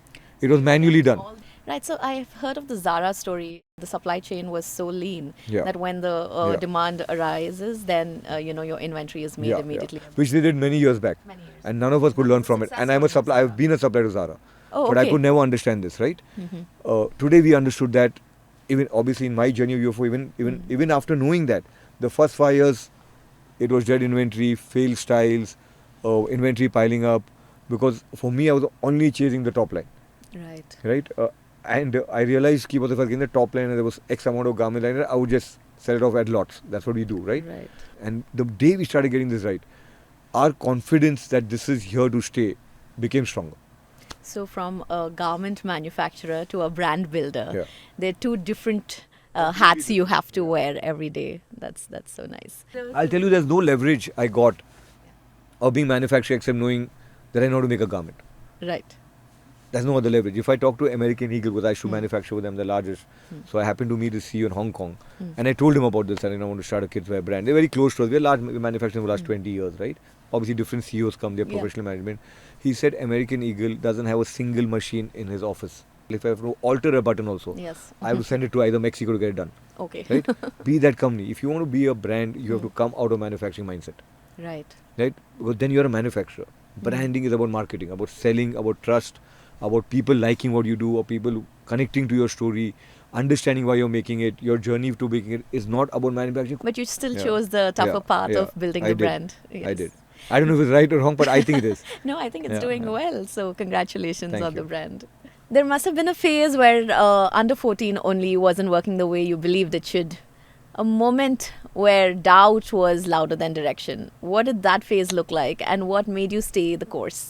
Speaker 2: It was manually done.
Speaker 1: Right, so I've heard of the Zara story. The supply chain was so lean
Speaker 2: Yeah.
Speaker 1: that when the
Speaker 2: Yeah.
Speaker 1: demand arises, then your inventory is made immediately.
Speaker 2: Which they did many years back.
Speaker 1: Many years.
Speaker 2: And none of us could learn from it. And I'm a supplier. I've been a supplier to Zara.
Speaker 1: Oh,
Speaker 2: But I
Speaker 1: okay.
Speaker 2: could never understand this, right? Today we understood that, even obviously in my journey of UFO, even after knowing that, the first 5 years, it was dead inventory, failed styles, inventory piling up. Because for me, I was only chasing the top line,
Speaker 1: Right.
Speaker 2: right? And I realized if I was getting the top line and there was X amount of garment line, I would just sell it off at lots. That's what we do, right?
Speaker 1: Right.
Speaker 2: And the day we started getting this right, our confidence that this is here to stay became stronger.
Speaker 1: So from a garment manufacturer to a brand builder,
Speaker 2: Yeah.
Speaker 1: there are two different hats you have to wear every day. That's so nice.
Speaker 2: I'll tell you, there's no leverage I got of being manufacturer except knowing that I know how to make a garment.
Speaker 1: Right.
Speaker 2: There's no other leverage. If I talk to American Eagle, because I used to manufacture with them, the largest, so I happened to meet the CEO in Hong Kong, and I told him about this, and I want to start a kidswear brand. They're very close to us. We're large manufacturing for the last 20 years, right? Obviously, different CEOs come, their
Speaker 1: Yeah.
Speaker 2: professional management. He said American Eagle doesn't have a single machine in his office. If I have to alter a button also,
Speaker 1: Yes.
Speaker 2: I have to send it to either Mexico to get it done.
Speaker 1: Okay.
Speaker 2: Right? Be that company. If you want to be a brand, you have to come out of manufacturing mindset.
Speaker 1: Right.
Speaker 2: Right? Because then you're a manufacturer. Branding is about marketing, about selling, about trust, about people liking what you do, or people connecting to your story. understanding why you're making it, your journey to making it is not about manufacturing.
Speaker 1: But you still
Speaker 2: Yeah.
Speaker 1: chose the tougher
Speaker 2: Yeah.
Speaker 1: path
Speaker 2: Yeah.
Speaker 1: of building
Speaker 2: I
Speaker 1: the
Speaker 2: did.
Speaker 1: brand.
Speaker 2: I
Speaker 1: Yes.
Speaker 2: did. I don't know if it's right or wrong, but I think it is.
Speaker 1: No, I think it's
Speaker 2: Yeah,
Speaker 1: doing
Speaker 2: yeah.
Speaker 1: well. So congratulations
Speaker 2: Thank
Speaker 1: on the
Speaker 2: you.
Speaker 1: brand. There must have been a phase where under 14 only wasn't working the way you believed it should. A moment where doubt was louder than direction. What did that phase look like, and what made you stay the course?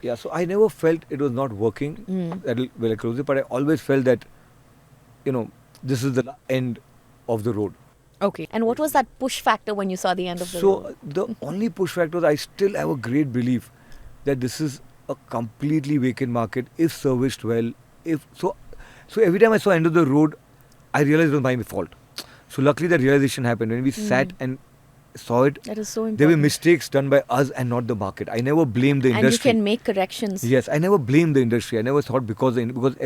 Speaker 2: Yeah, so I never felt it was not working.
Speaker 1: Mm.
Speaker 2: That will I close it, but I always felt that, this is the end of the road.
Speaker 1: Okay. And what was that push factor when you saw the end of the
Speaker 2: So
Speaker 1: road?
Speaker 2: the only push factor is I still have a great belief that this is a completely vacant market if serviced well. If so, so every time I saw end of the road, I realized it was my fault. So luckily that realization happened when we sat and saw it.
Speaker 1: That is so important.
Speaker 2: There were mistakes done by us and not the market. I never blamed the
Speaker 1: and you
Speaker 2: industry.
Speaker 1: can make corrections.
Speaker 2: Yes, I never blamed the industry. I never thought because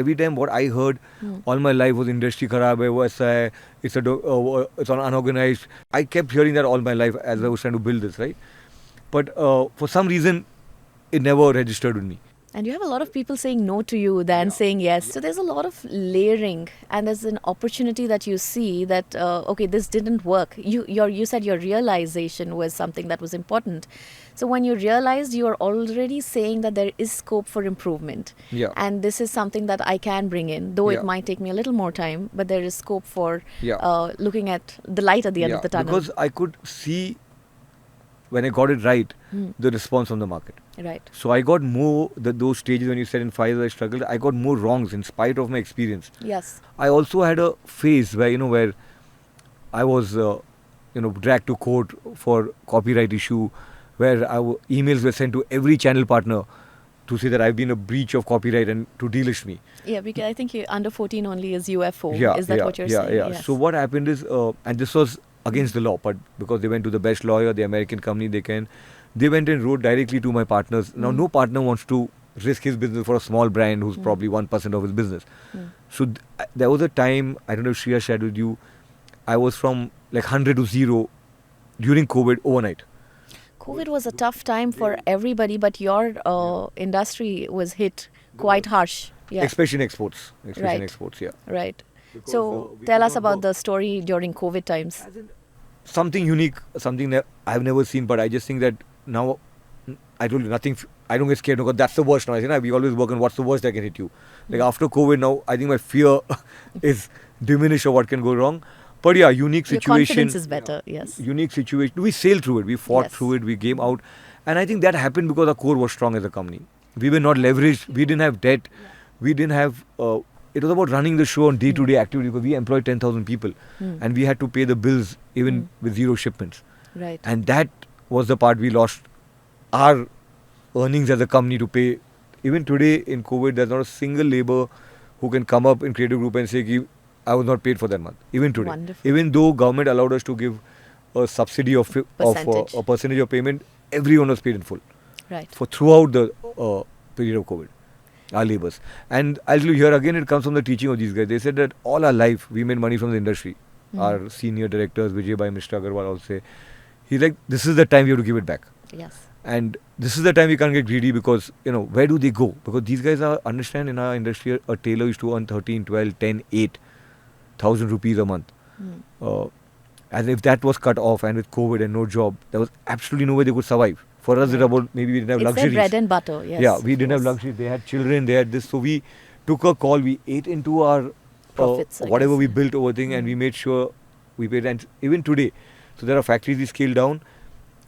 Speaker 2: every time what I heard all my life was industry kharab hai, wo aisa hai, it's unorganized. I kept hearing that all my life as I was trying to build this, right? But for some reason, it never registered with me.
Speaker 1: And you have a lot of people saying no to you than saying yes. So there's a lot of layering, and there's an opportunity that you see that okay, this didn't work. You said your realization was something that was important. So when you realized, you are already saying that there is scope for improvement.
Speaker 2: Yeah.
Speaker 1: And this is something that I can bring in, though
Speaker 2: Yeah.
Speaker 1: it might take me a little more time, but there is scope for
Speaker 2: Yeah.
Speaker 1: looking at the light at the end of the tunnel.
Speaker 2: Because I could see when I got it right, the response from the market.
Speaker 1: Right.
Speaker 2: So I got more those stages when you said in 5 years I struggled. I got more wrongs in spite of my experience.
Speaker 1: Yes.
Speaker 2: I also had a phase where I was dragged to court for copyright issue, where emails were sent to every channel partner to say that I've been a breach of copyright and to delist me.
Speaker 1: Yeah, because I think you under 14 only is UFO.
Speaker 2: Yeah,
Speaker 1: Is that
Speaker 2: yeah,
Speaker 1: what you're
Speaker 2: yeah,
Speaker 1: saying?
Speaker 2: Yeah.
Speaker 1: Yes.
Speaker 2: So what happened is, and this was against the law, but because they went to the best lawyer, the American company, they went and wrote directly to my partners. Now, no partner wants to risk his business for a small brand who's probably 1% of his business. So there was a time, I don't know if Shreya shared with you, I was from like 100 to 0 during COVID overnight.
Speaker 1: COVID was a tough time for everybody, but your industry was hit quite harsh. Yeah.
Speaker 2: Especially in exports.
Speaker 1: Right.
Speaker 2: Yeah.
Speaker 1: Right.
Speaker 2: Because,
Speaker 1: So
Speaker 2: we
Speaker 1: tell
Speaker 2: could
Speaker 1: us
Speaker 2: not
Speaker 1: about
Speaker 2: work.
Speaker 1: the story during COVID times.
Speaker 2: Something unique, something that I've never seen, but I just think that now, I told you nothing. I don't get scared because that's the worst now. We always work on what's the worst that can hit you. Like after COVID now, I think my fear is diminished of what can go wrong. But yeah, unique
Speaker 1: Your
Speaker 2: situation.
Speaker 1: confidence is better. Yes.
Speaker 2: Unique situation. We sailed through it. We fought
Speaker 1: Yes.
Speaker 2: through it. We came out. And I think that happened because our core was strong as a company. We were not leveraged. We didn't have debt. We didn't have... it was about running the show on day-to-day activity because we employed 10,000 people. And we had to pay the bills even with 0 shipments.
Speaker 1: Right.
Speaker 2: And that was the part we lost our earnings as a company to pay. Even today in COVID, there's not a single labor who can come up in creative group and say, I was not paid for that month. Even today.
Speaker 1: Wonderful.
Speaker 2: Even though government allowed us to give a subsidy of
Speaker 1: Percentage.
Speaker 2: a percentage of payment, everyone was paid in full
Speaker 1: Right.
Speaker 2: for throughout the period of COVID. Our labors. And I'll tell you here again, it comes from the teaching of these guys. They said that all our life we made money from the industry. Our senior directors, Vijay Bhai, Mr. Agarwal, all say, he's like, this is the time we have to give it back.
Speaker 1: Yes.
Speaker 2: And this is the time we can't get greedy because, where do they go? Because these guys understand in our industry, a tailor used to earn 13, 12, 10, 8,000 rupees a month. And if that was cut off and with COVID and no job, there was absolutely no way they could survive. For us,
Speaker 1: Right.
Speaker 2: it's about maybe we didn't have
Speaker 1: It's
Speaker 2: luxuries.
Speaker 1: their bread and butter. Yes.
Speaker 2: Yeah, we
Speaker 1: of
Speaker 2: didn't have
Speaker 1: course.
Speaker 2: luxury. They had children, they had this. So we took a call. We ate into our
Speaker 1: Profits, I
Speaker 2: whatever
Speaker 1: guess.
Speaker 2: we built over thing, and we made sure we paid. And even today, so there are factories we scaled down.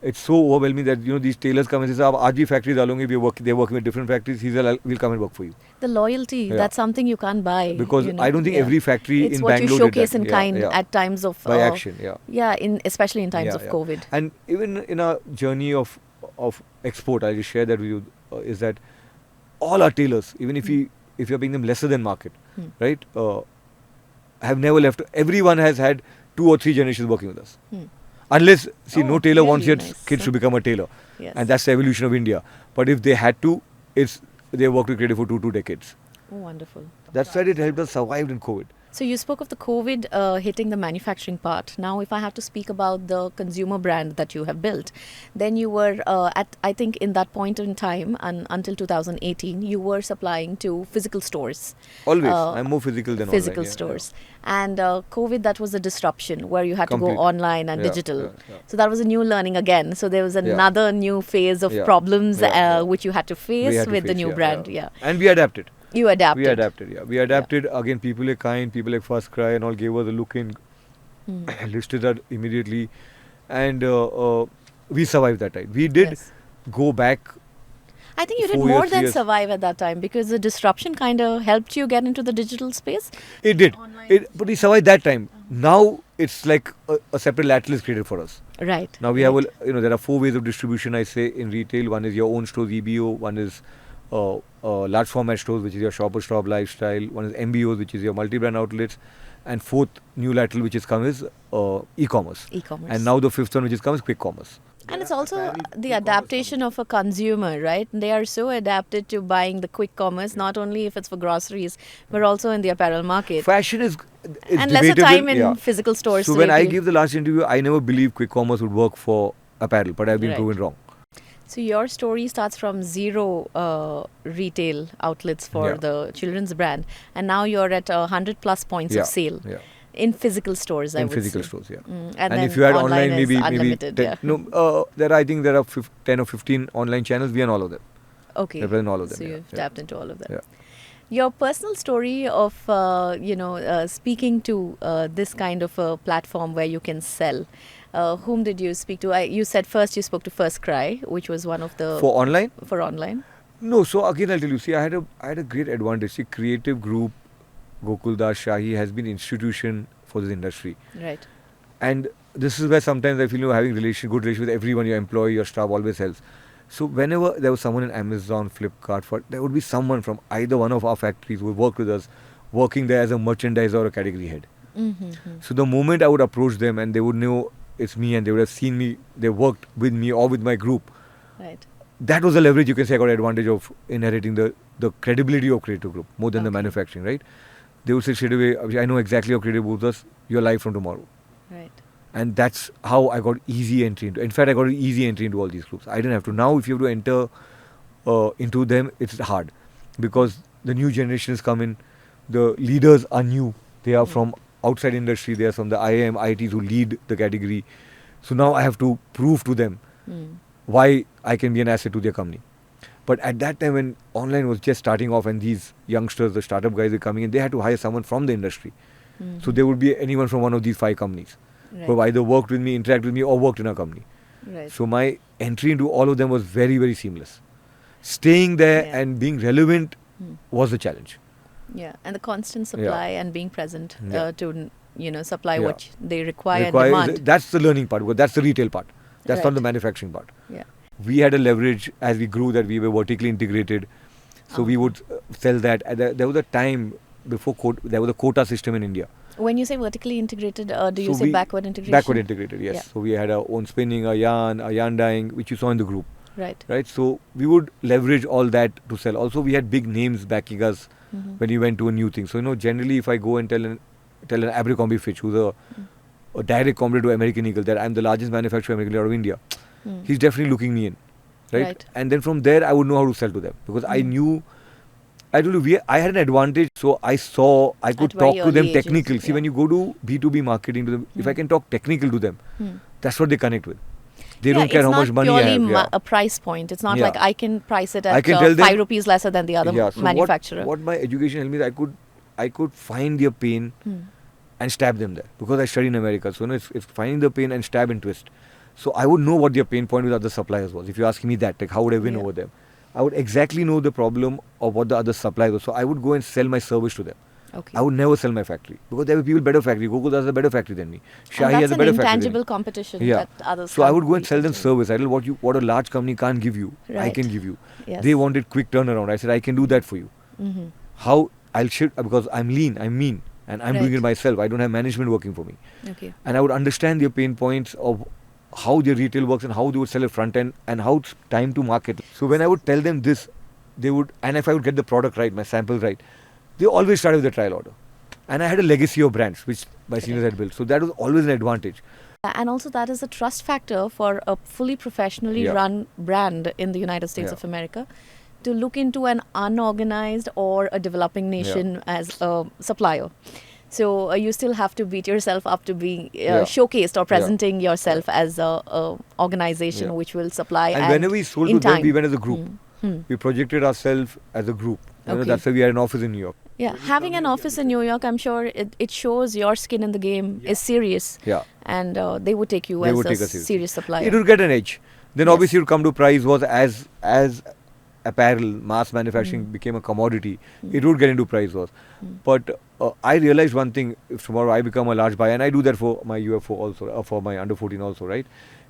Speaker 2: It's so overwhelming that these tailors come and say, "Ab aaj bhi factories dalonge." They're working with different factories. He said, "We'll come and work for you."
Speaker 1: The loyalty,
Speaker 2: Yeah.
Speaker 1: that's something you can't buy.
Speaker 2: Because I don't think
Speaker 1: Yeah.
Speaker 2: every factory
Speaker 1: It's
Speaker 2: in
Speaker 1: what
Speaker 2: Bangalore
Speaker 1: you
Speaker 2: did
Speaker 1: showcase
Speaker 2: that.
Speaker 1: in
Speaker 2: Yeah,
Speaker 1: kind
Speaker 2: yeah.
Speaker 1: at times of
Speaker 2: By action. Yeah.
Speaker 1: Yeah, especially in times
Speaker 2: Yeah,
Speaker 1: of
Speaker 2: yeah.
Speaker 1: COVID.
Speaker 2: And even in our journey of export, I'll just share that with you, is that all our tailors, even if you're paying them lesser than market, right, have never left. Everyone has had 2 or 3 generations working with us. Unless, no
Speaker 1: Oh,
Speaker 2: tailor wants
Speaker 1: really
Speaker 2: yet
Speaker 1: nice.
Speaker 2: kids to become a tailor.
Speaker 1: Yes.
Speaker 2: And that's the evolution of India. But if they had to, they worked with creative for 2 decades.
Speaker 1: Oh, wonderful.
Speaker 2: That's why it helped us survive in COVID.
Speaker 1: So you spoke of the COVID hitting the manufacturing part. Now, if I have to speak about the consumer brand that you have built, then you were I think in that point in time and until 2018, you were supplying to physical stores.
Speaker 2: Always.
Speaker 1: Uh,
Speaker 2: I'm more physical than
Speaker 1: Physical
Speaker 2: online. Yeah,
Speaker 1: stores. And COVID, that was a disruption where you had to
Speaker 2: Complete.
Speaker 1: go online and
Speaker 2: Yeah,
Speaker 1: digital.
Speaker 2: yeah.
Speaker 1: So that was a new learning again. So there was another new phase of
Speaker 2: Yeah.
Speaker 1: problems
Speaker 2: Yeah.
Speaker 1: which you had to face
Speaker 2: We had to
Speaker 1: with the
Speaker 2: face,
Speaker 1: new brand. Yeah.
Speaker 2: And we adapted.
Speaker 1: You adapted.
Speaker 2: We adapted, yeah. We adapted. Again, people like Kind, people like First Cry and all gave us a look in, listed that immediately. And we survived that time. We did
Speaker 1: Yes.
Speaker 2: go back.
Speaker 1: I think you did
Speaker 2: 4
Speaker 1: more
Speaker 2: years,
Speaker 1: than
Speaker 2: 3 years.
Speaker 1: survive at that time because the disruption kind of helped you get into the digital space.
Speaker 2: It did. But we survived that time. Now it's like a separate lateral is created for us.
Speaker 1: Right.
Speaker 2: Now we have, there are 4 ways of distribution, I say, in retail. One is your own stores, EBO. One is large format stores, which is your shopper stop lifestyle. One is MBOs, which is your multi-brand outlets. And fourth new lateral which is come is e-commerce.
Speaker 1: E-commerce.
Speaker 2: And now the fifth one which is come is quick commerce.
Speaker 1: And it's also the adaptation of a consumer, right? They are so adapted to buying the quick commerce, not only if it's for groceries, but also in the apparel market.
Speaker 2: Fashion is
Speaker 1: And lesser
Speaker 2: debatable,
Speaker 1: time in
Speaker 2: yeah.
Speaker 1: physical stores.
Speaker 2: So
Speaker 1: to
Speaker 2: when I
Speaker 1: retail.
Speaker 2: gave the last interview, I never believed quick commerce would work for apparel, but I've been
Speaker 1: Right.
Speaker 2: proven wrong.
Speaker 1: So your story starts from zero retail outlets for
Speaker 2: Yeah.
Speaker 1: the children's brand, and now you're at 100 plus points
Speaker 2: Yeah,
Speaker 1: of sale
Speaker 2: yeah.
Speaker 1: in physical stores. I
Speaker 2: In
Speaker 1: would
Speaker 2: physical
Speaker 1: say.
Speaker 2: stores, yeah.
Speaker 1: And
Speaker 2: And
Speaker 1: then
Speaker 2: if you had
Speaker 1: online,
Speaker 2: online,
Speaker 1: is
Speaker 2: maybe
Speaker 1: unlimited.
Speaker 2: 10,
Speaker 1: Yeah.
Speaker 2: no, I think there are 10 or 15 online channels. We are in all of them.
Speaker 1: Okay.
Speaker 2: We're present in all of them.
Speaker 1: So
Speaker 2: yeah,
Speaker 1: you've
Speaker 2: yeah.
Speaker 1: tapped into all of them.
Speaker 2: Yeah.
Speaker 1: Your personal story of speaking to this kind of a platform where you can sell. Whom did you speak to? You said first you spoke to First Cry, which was one of the
Speaker 2: For online?
Speaker 1: for online.
Speaker 2: No, so again I'll tell you. See, I had a great advantage. See, Creative Group, Gokul Das Shahi has been institution for this industry,
Speaker 1: Right.
Speaker 2: and this is where sometimes I feel having good relation with everyone, your employee, your staff always helps. So whenever there was someone in Amazon, Flipkart, there would be someone from either one of our factories who worked with us, working there as a merchandiser or a category head.
Speaker 1: Mm-hmm.
Speaker 2: So the moment I would approach them and they would know it's me and they would have seen me, they worked with me or with my group.
Speaker 1: Right.
Speaker 2: That was the leverage you can say I got advantage of inheriting the credibility of Creative Group more than the
Speaker 1: Okay.
Speaker 2: manufacturing, right? They would say straight away, "Abhishek, I know exactly how Creative Group does. You're live from tomorrow."
Speaker 1: Right.
Speaker 2: And that's how I got easy entry into. In fact, I got an easy entry into all these groups. I didn't have to. Now, if you have to enter into them, it's hard because the new generations come in. The leaders are new. They are from outside industry. They are from the IIM, IITs who lead the category. So now I have to prove to them why I can be an asset to their company. But at that time when online was just starting off and these youngsters, the startup guys were coming in, they had to hire someone from the industry. So there would be anyone from one of these 5 companies who have either worked with me, interacted with me or worked in a company.
Speaker 1: Right.
Speaker 2: So my entry into all of them was very, very seamless. Staying there
Speaker 1: Yeah.
Speaker 2: and being relevant was the challenge.
Speaker 1: Yeah, and the constant supply and being present
Speaker 2: Yeah.
Speaker 1: to supply
Speaker 2: Yeah.
Speaker 1: what they require and
Speaker 2: Requires-
Speaker 1: demand.
Speaker 2: that's the learning part, because that's the retail part. That's not
Speaker 1: Right.
Speaker 2: the manufacturing part.
Speaker 1: Yeah.
Speaker 2: We had a leverage as we grew that we were vertically integrated. So we would sell that. There was a time before there was a quota system in India.
Speaker 1: When you say vertically integrated, do you
Speaker 2: So
Speaker 1: say
Speaker 2: we-
Speaker 1: backward integration?
Speaker 2: Backward integrated, yes.
Speaker 1: Yeah.
Speaker 2: So we had our own spinning, a yarn dyeing, which you saw in the group.
Speaker 1: Right.
Speaker 2: Right? So we would leverage all that to sell. Also, we had big names backing us when we went to a new thing. So, generally if I go and tell an Abercrombie Fitch, who's a direct competitor to American Eagle, that I'm the largest manufacturer of American Eagle out of India, he's definitely looking me in. Right? And then from there, I would know how to sell to them. Because I knew, I told you, I had an advantage. So I could
Speaker 1: At
Speaker 2: talk
Speaker 1: very
Speaker 2: to them
Speaker 1: early ages,
Speaker 2: technical. See,
Speaker 1: yeah.
Speaker 2: when you go to B2B marketing to them, if I can talk technical to them, that's what they connect with. They don't care how much money I have.
Speaker 1: It's not
Speaker 2: Yeah.
Speaker 1: purely a price point. It's not
Speaker 2: Yeah.
Speaker 1: like I can price it
Speaker 2: I
Speaker 1: at
Speaker 2: can tell them-
Speaker 1: 5 rupees lesser than the other
Speaker 2: Yeah, so
Speaker 1: manufacturer.
Speaker 2: What my education helped me is I could find their pain and stab them there, because I studied in America. So it's finding the pain and stab and twist. So I would know what their pain point with other suppliers was. If you're asking me that, like how would I win
Speaker 1: Yeah.
Speaker 2: over them? I would exactly know the problem of what the other suppliers was. So I would go and sell my service to them.
Speaker 1: Okay.
Speaker 2: I would never sell my factory, because there were people better factory. Gokul has a better factory than me.
Speaker 1: And
Speaker 2: Shahi
Speaker 1: that's
Speaker 2: has a
Speaker 1: an
Speaker 2: better factory than
Speaker 1: intangible
Speaker 2: me.
Speaker 1: competition
Speaker 2: Yeah.
Speaker 1: that others
Speaker 2: So I
Speaker 1: can't
Speaker 2: would go and
Speaker 1: compete
Speaker 2: sell them
Speaker 1: with.
Speaker 2: service. I tell what a large company can't give you, I
Speaker 1: Right.
Speaker 2: can give you.
Speaker 1: Yes.
Speaker 2: They wanted quick turnaround. I said I can do that for you. How I'll ship, because I'm lean, I'm mean, and I'm doing
Speaker 1: Right.
Speaker 2: it myself. I don't have management working for me.
Speaker 1: Okay.
Speaker 2: And I would understand their pain points of how their retail works and how they would sell it front end and how it's time to market. So when I would tell them this, they would, and if I would get the product right, my sample right, they always started with the trial order. And I had a legacy of brands which my seniors had built. So that was always an advantage.
Speaker 1: And also, that is a trust factor for a fully professionally
Speaker 2: Yeah.
Speaker 1: run brand in the United States
Speaker 2: Yeah.
Speaker 1: of America to look into an unorganized or a developing nation as a supplier. So you still have to beat yourself up to be
Speaker 2: Yeah.
Speaker 1: showcased or
Speaker 2: Yeah.
Speaker 1: presenting yourself as a organization
Speaker 2: Yeah.
Speaker 1: which will supply.
Speaker 2: And whenever we sold
Speaker 1: in
Speaker 2: to them,
Speaker 1: time.
Speaker 2: we went as a group.
Speaker 1: Hmm.
Speaker 2: We projected ourselves as a group.
Speaker 1: Okay.
Speaker 2: That's why we had an office in New York.
Speaker 1: Yeah, having an office in New York, I'm sure it shows your skin in the game is serious,
Speaker 2: Yeah.
Speaker 1: and they would take you
Speaker 2: They
Speaker 1: as
Speaker 2: would
Speaker 1: a
Speaker 2: take us seriously.
Speaker 1: serious supplier.
Speaker 2: It would get an edge. Then
Speaker 1: Yes.
Speaker 2: obviously it would come to price was as apparel, mass manufacturing became a commodity, it would get into price wars. But I realized one thing, if tomorrow I become a large buyer, and I do that for my UFO also, for my under 14 also, right?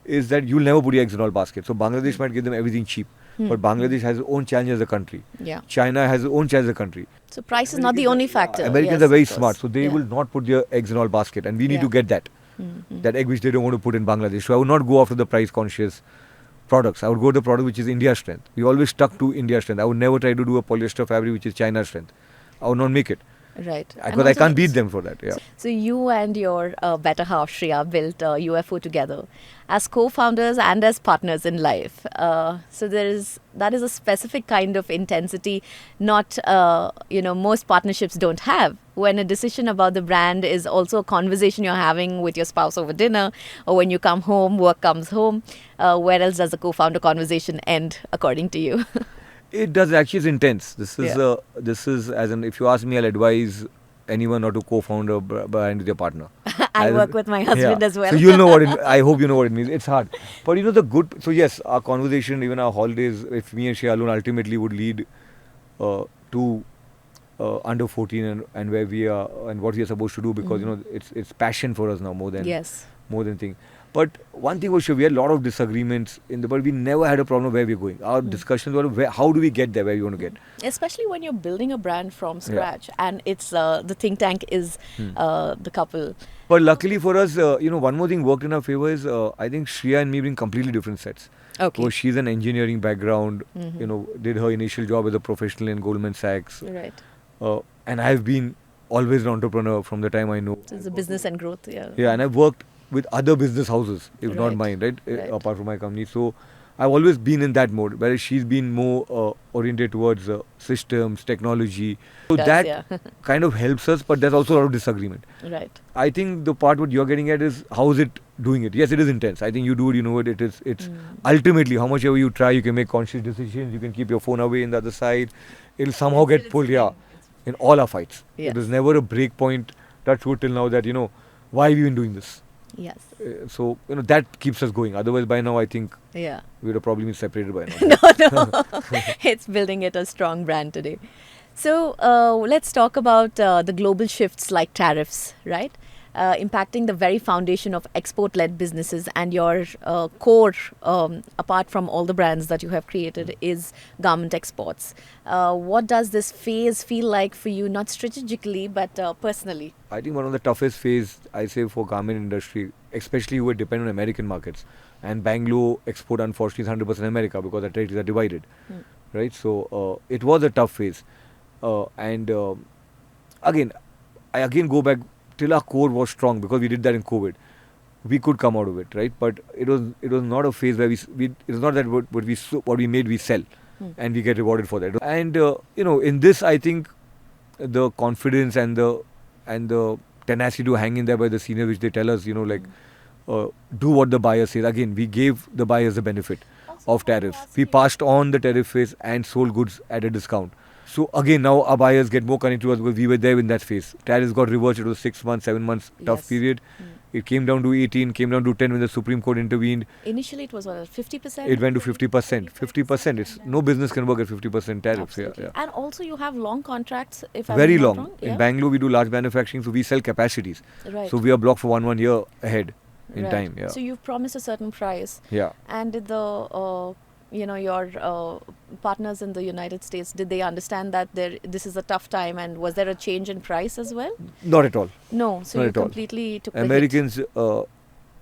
Speaker 2: Is that you'll never put your eggs in all baskets. So Bangladesh might give them everything cheap, but Bangladesh has its own challenge as a country.
Speaker 1: Yeah.
Speaker 2: China has its own challenge as a country.
Speaker 1: So price is not the only factor.
Speaker 2: Americans
Speaker 1: Yes,
Speaker 2: are very
Speaker 1: of course.
Speaker 2: smart, so they
Speaker 1: Yeah.
Speaker 2: will not put their eggs in all basket, and we need
Speaker 1: Yeah.
Speaker 2: to get that. That egg which they don't want to put in Bangladesh. So I would not go after the price conscious products. I would go to the product which is India's strength. We always stuck to India's strength. I would never try to do a polyester fabric which is China's strength. I would not make it.
Speaker 1: Right. And
Speaker 2: Because I
Speaker 1: also
Speaker 2: can't beat them for that. Yeah.
Speaker 1: So you and your better half Shreya built UFO together as co-founders and as partners in life. So that is a specific kind of intensity, not most partnerships don't have. When a decision about the brand is also a conversation you're having with your spouse over dinner, or when you come home, work comes home. Where else does the co-founder conversation end, according to you?
Speaker 2: It does actually. It's intense.
Speaker 1: Yeah.
Speaker 2: This is as in, if you ask me, I'll advise anyone not to co-found a brand with your partner.
Speaker 1: I
Speaker 2: As-
Speaker 1: work with my husband
Speaker 2: yeah.
Speaker 1: as well.
Speaker 2: So you'll know what it. I hope you know what it means. It's hard, but the good. So yes, our conversation, even our holidays, if me and Shreya alone, ultimately would lead to under 14 and where we are and what we are supposed to do, because it's passion for us now more than
Speaker 1: Yes.
Speaker 2: thing. But one thing was sure, we had a lot of disagreements but we never had a problem where we're going. Our discussions were how do we get there, where we want to get.
Speaker 1: Especially when you're building a brand from scratch, and it's the think tank is the couple.
Speaker 2: But luckily for us, one more thing worked in our favor is I think Shreya and me bring completely different sets.
Speaker 1: Okay.
Speaker 2: So she's an engineering background, did her initial job as a professional in Goldman Sachs.
Speaker 1: Right.
Speaker 2: And I've been always an entrepreneur from the time I know.
Speaker 1: So it's a business and growth. Yeah.
Speaker 2: Yeah, and I've worked with other business houses, if not
Speaker 1: Right.
Speaker 2: mine, right?
Speaker 1: Right.
Speaker 2: Apart from my company. So I've always been in that mode, whereas she's been more oriented towards systems, technology. So
Speaker 1: Does,
Speaker 2: that
Speaker 1: yeah.
Speaker 2: kind of helps us, but there's also a lot of disagreement.
Speaker 1: Right.
Speaker 2: I think the part what you're getting at is how is it doing it? Yes, it is intense. I think you do it, you know it. It's ultimately how much ever you try, you can make conscious decisions. You can keep your phone away in the other side. It'll somehow get pulled. Yeah, in all our fights.
Speaker 1: Yeah.
Speaker 2: There's never a break point. Touch wood till now that why have we been doing this?
Speaker 1: Yes.
Speaker 2: So that keeps us going. Otherwise, by now I think
Speaker 1: Yeah.
Speaker 2: we would have probably been separated by now.
Speaker 1: No. It's building it a strong brand today. So let's talk about the global shifts like tariffs, right? Impacting the very foundation of export-led businesses, and your core, apart from all the brands that you have created, is garment exports. What does this phase feel like for you, not strategically, but personally?
Speaker 2: I think one of the toughest phase I say for garment industry, especially who depend on American markets, and Bangalore export unfortunately is 100% America because the territories are divided, right? So it was a tough phase, and again, I go back till our core was strong because we did that in COVID. We could come out of it, right? But it was not a phase where it was not that what we made we sell, and we get rewarded for that. And in this I think the confidence and the tenacity to hang in there by the senior, which they tell us, do what the buyer says. Again, we gave the buyers the benefit of tariffs. We passed on the tariff phase and sold goods at a discount. So again, now our buyers get more connected to us because we were there in that phase. Tariffs got reversed. It was 6 months, 7 months tough
Speaker 1: Yes.
Speaker 2: period. It came down to 18, came down to 10 when the Supreme Court intervened.
Speaker 1: Initially, it was what, 50%?
Speaker 2: It went to 50%. 50%. It's no business can work at 50% tariffs.
Speaker 1: Absolutely.
Speaker 2: Yeah.
Speaker 1: And also, you have long contracts. If I'm
Speaker 2: Very
Speaker 1: not
Speaker 2: long.
Speaker 1: wrong.
Speaker 2: In
Speaker 1: Yeah.
Speaker 2: Bangalore, we do large manufacturing, so we sell capacities.
Speaker 1: Right.
Speaker 2: So we are blocked for one year ahead in
Speaker 1: Right.
Speaker 2: time. Yeah.
Speaker 1: So you've promised a certain price,
Speaker 2: Yeah.
Speaker 1: and did the your partners in the United States, did they understand that this is a tough time, and was there a change in price as well?
Speaker 2: Not at all.
Speaker 1: No. So
Speaker 2: Not
Speaker 1: you
Speaker 2: at all.
Speaker 1: completely took the hit.
Speaker 2: Americans are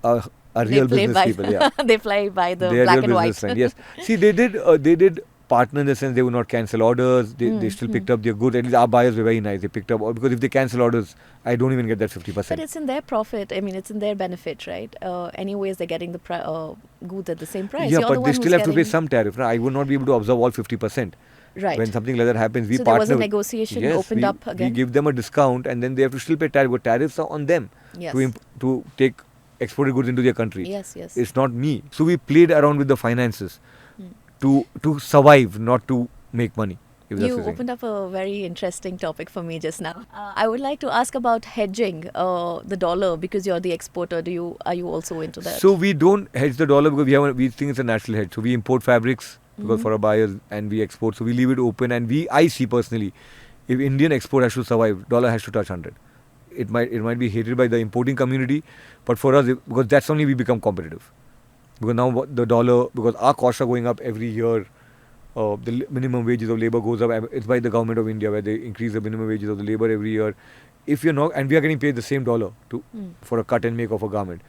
Speaker 1: They
Speaker 2: real
Speaker 1: play
Speaker 2: business
Speaker 1: by
Speaker 2: people. Yeah.
Speaker 1: they play by the
Speaker 2: They are
Speaker 1: black
Speaker 2: real
Speaker 1: and white.
Speaker 2: businessmen. Yes. See, they did partner in the sense they would not cancel orders. They still picked up their goods. At least our buyers were very nice. They picked up, because if they cancel orders, I don't even get that 50%.
Speaker 1: But it's in their profit. I mean, it's in their benefit, right? Anyways, they're getting the goods at the same price.
Speaker 2: Yeah,
Speaker 1: You're the
Speaker 2: but
Speaker 1: one
Speaker 2: they
Speaker 1: who's
Speaker 2: still have to pay
Speaker 1: getting-
Speaker 2: some tariff. I would not be able to absorb all 50%.
Speaker 1: Right.
Speaker 2: When something like that happens, we
Speaker 1: So there
Speaker 2: partner.
Speaker 1: was a
Speaker 2: with-
Speaker 1: negotiation
Speaker 2: Yes,
Speaker 1: opened up again?
Speaker 2: We give them a discount, and then they have to still pay tariff. But tariffs are on them
Speaker 1: Yes.
Speaker 2: to take exported goods into their country.
Speaker 1: Yes, yes.
Speaker 2: It's not me. So we played around with the finances
Speaker 1: Hmm.
Speaker 2: to survive, not to make money. If that's
Speaker 1: You
Speaker 2: the thing.
Speaker 1: opened up a very interesting topic for me just now. I would like to ask about hedging the dollar, because you're the exporter. Are you also into that?
Speaker 2: So we don't hedge the dollar because we think it's a natural hedge. So we import fabrics because for our buyers, and we export. So we leave it open, and I see personally, if Indian export has to survive, dollar has to touch 100. It might be hated by the importing community, but for us, because that's only we become competitive. Because now the dollar, because our costs are going up every year. The minimum wages of labor goes up. It's by the government of India, where they increase the minimum wages of the labor every year. If you're not, and we are getting paid the same dollar for a cut and make of a garment.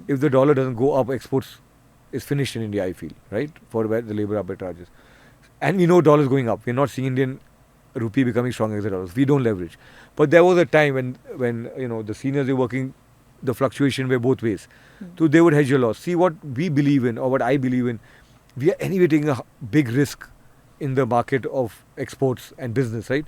Speaker 2: If the dollar doesn't go up, exports is finished in India, I feel, right? For where the labor arbitrages. And we know dollars going up. We're not seeing Indian rupee becoming strong as the dollars. We don't leverage. But there was a time when the seniors were working, the fluctuation were both ways. So they would hedge your loss. See, what we believe in, or what I believe in, we are anyway taking a big risk in the market of exports and business, right?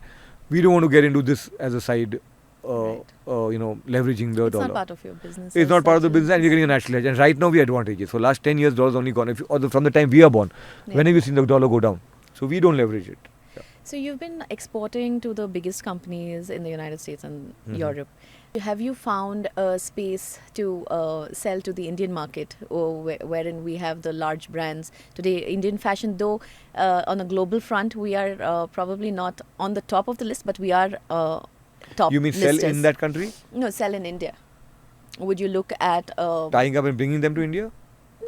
Speaker 2: We don't want to get into this as a side,
Speaker 1: Right.
Speaker 2: leveraging the
Speaker 1: It's
Speaker 2: dollar.
Speaker 1: not part of your business.
Speaker 2: It's
Speaker 1: as
Speaker 2: not part of the
Speaker 1: such.
Speaker 2: business, and we're getting a natural hedge. And right now, we are advantageous. For last 10 years, dollar's only gone. From the time we are born,
Speaker 1: Yeah.
Speaker 2: when have you seen the dollar go down? So we don't leverage it.
Speaker 1: So you've been exporting to the biggest companies in the United States and
Speaker 2: Mhm.
Speaker 1: Europe. Have you found a space to sell to the Indian market, or wherein we have the large brands today? Indian fashion, though, on a global front, we are probably not on the top of the list, but we are top.
Speaker 2: You mean sell
Speaker 1: listers.
Speaker 2: in that country?
Speaker 1: No, sell in India. Would you look at
Speaker 2: Tying up and bringing them to India?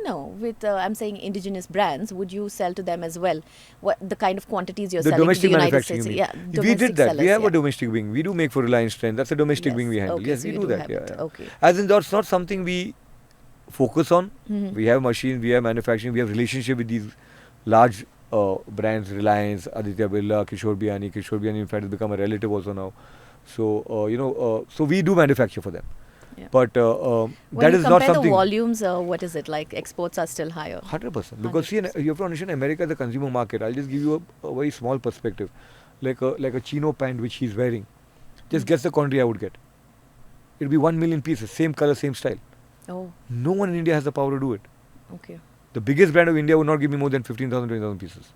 Speaker 1: no, with I'm saying indigenous brands, would you sell to them as well? What the kind of quantities you're
Speaker 2: The
Speaker 1: selling to the
Speaker 2: domestic
Speaker 1: United
Speaker 2: manufacturing,
Speaker 1: States?
Speaker 2: you mean?
Speaker 1: Yeah,
Speaker 2: We
Speaker 1: domestic
Speaker 2: did that.
Speaker 1: sellers,
Speaker 2: We have
Speaker 1: yeah.
Speaker 2: a domestic wing. We do make for Reliance Trend. That's a domestic
Speaker 1: Yes.
Speaker 2: wing we handle.
Speaker 1: Okay,
Speaker 2: Yes,
Speaker 1: so
Speaker 2: we
Speaker 1: you
Speaker 2: do
Speaker 1: do
Speaker 2: that.
Speaker 1: have
Speaker 2: Yeah,
Speaker 1: it.
Speaker 2: yeah.
Speaker 1: Okay.
Speaker 2: As in, that's not something we focus on.
Speaker 1: Mhm.
Speaker 2: We have machines, we have manufacturing, we have relationship with these large brands, Reliance, Aditya Birla, Kishore Biani. Kishore Biani, in fact, has become a relative also now. So, so we do manufacture for them.
Speaker 1: Yeah.
Speaker 2: But
Speaker 1: When
Speaker 2: that
Speaker 1: you
Speaker 2: is not
Speaker 1: compare the
Speaker 2: something.
Speaker 1: volumes, what is it like? Exports are still higher.
Speaker 2: 100%. Because see, you have to understand America is a consumer market. I'll just give you a very small perspective. Like a chino pant which he's wearing. Just guess the quantity I would get. It'll be 1 million pieces, same color, same style.
Speaker 1: Oh,
Speaker 2: No one in India has the power to do it.
Speaker 1: okay.
Speaker 2: The biggest brand of India would not give me more than 15,000, 20,000 pieces.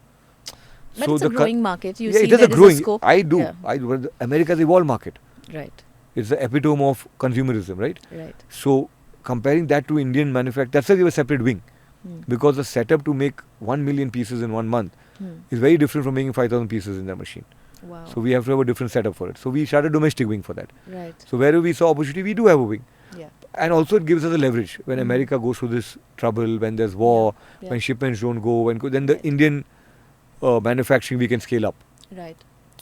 Speaker 1: But it's a growing market. You
Speaker 2: yeah,
Speaker 1: see
Speaker 2: it is
Speaker 1: there
Speaker 2: a growing.
Speaker 1: scope.
Speaker 2: I do.
Speaker 1: Yeah.
Speaker 2: America's evolved market.
Speaker 1: Right,
Speaker 2: It's the epitome of consumerism, right?
Speaker 1: right.
Speaker 2: So comparing that to Indian manufacturing, that's why we have a separate wing.
Speaker 1: Hmm.
Speaker 2: Because the setup to make 1 million pieces in 1 month
Speaker 1: Hmm.
Speaker 2: is very different from making 5,000 pieces in that machine.
Speaker 1: Wow.
Speaker 2: So we have to have a different setup for it. So we started a domestic wing for that.
Speaker 1: Right.
Speaker 2: So wherever we saw opportunity, we do have a wing.
Speaker 1: Yeah.
Speaker 2: And also it gives us a leverage when
Speaker 1: Mhm.
Speaker 2: America goes through this trouble, when there's war,
Speaker 1: Yeah.
Speaker 2: when shipments don't go, then the
Speaker 1: Right.
Speaker 2: Indian manufacturing we can scale up
Speaker 1: Right.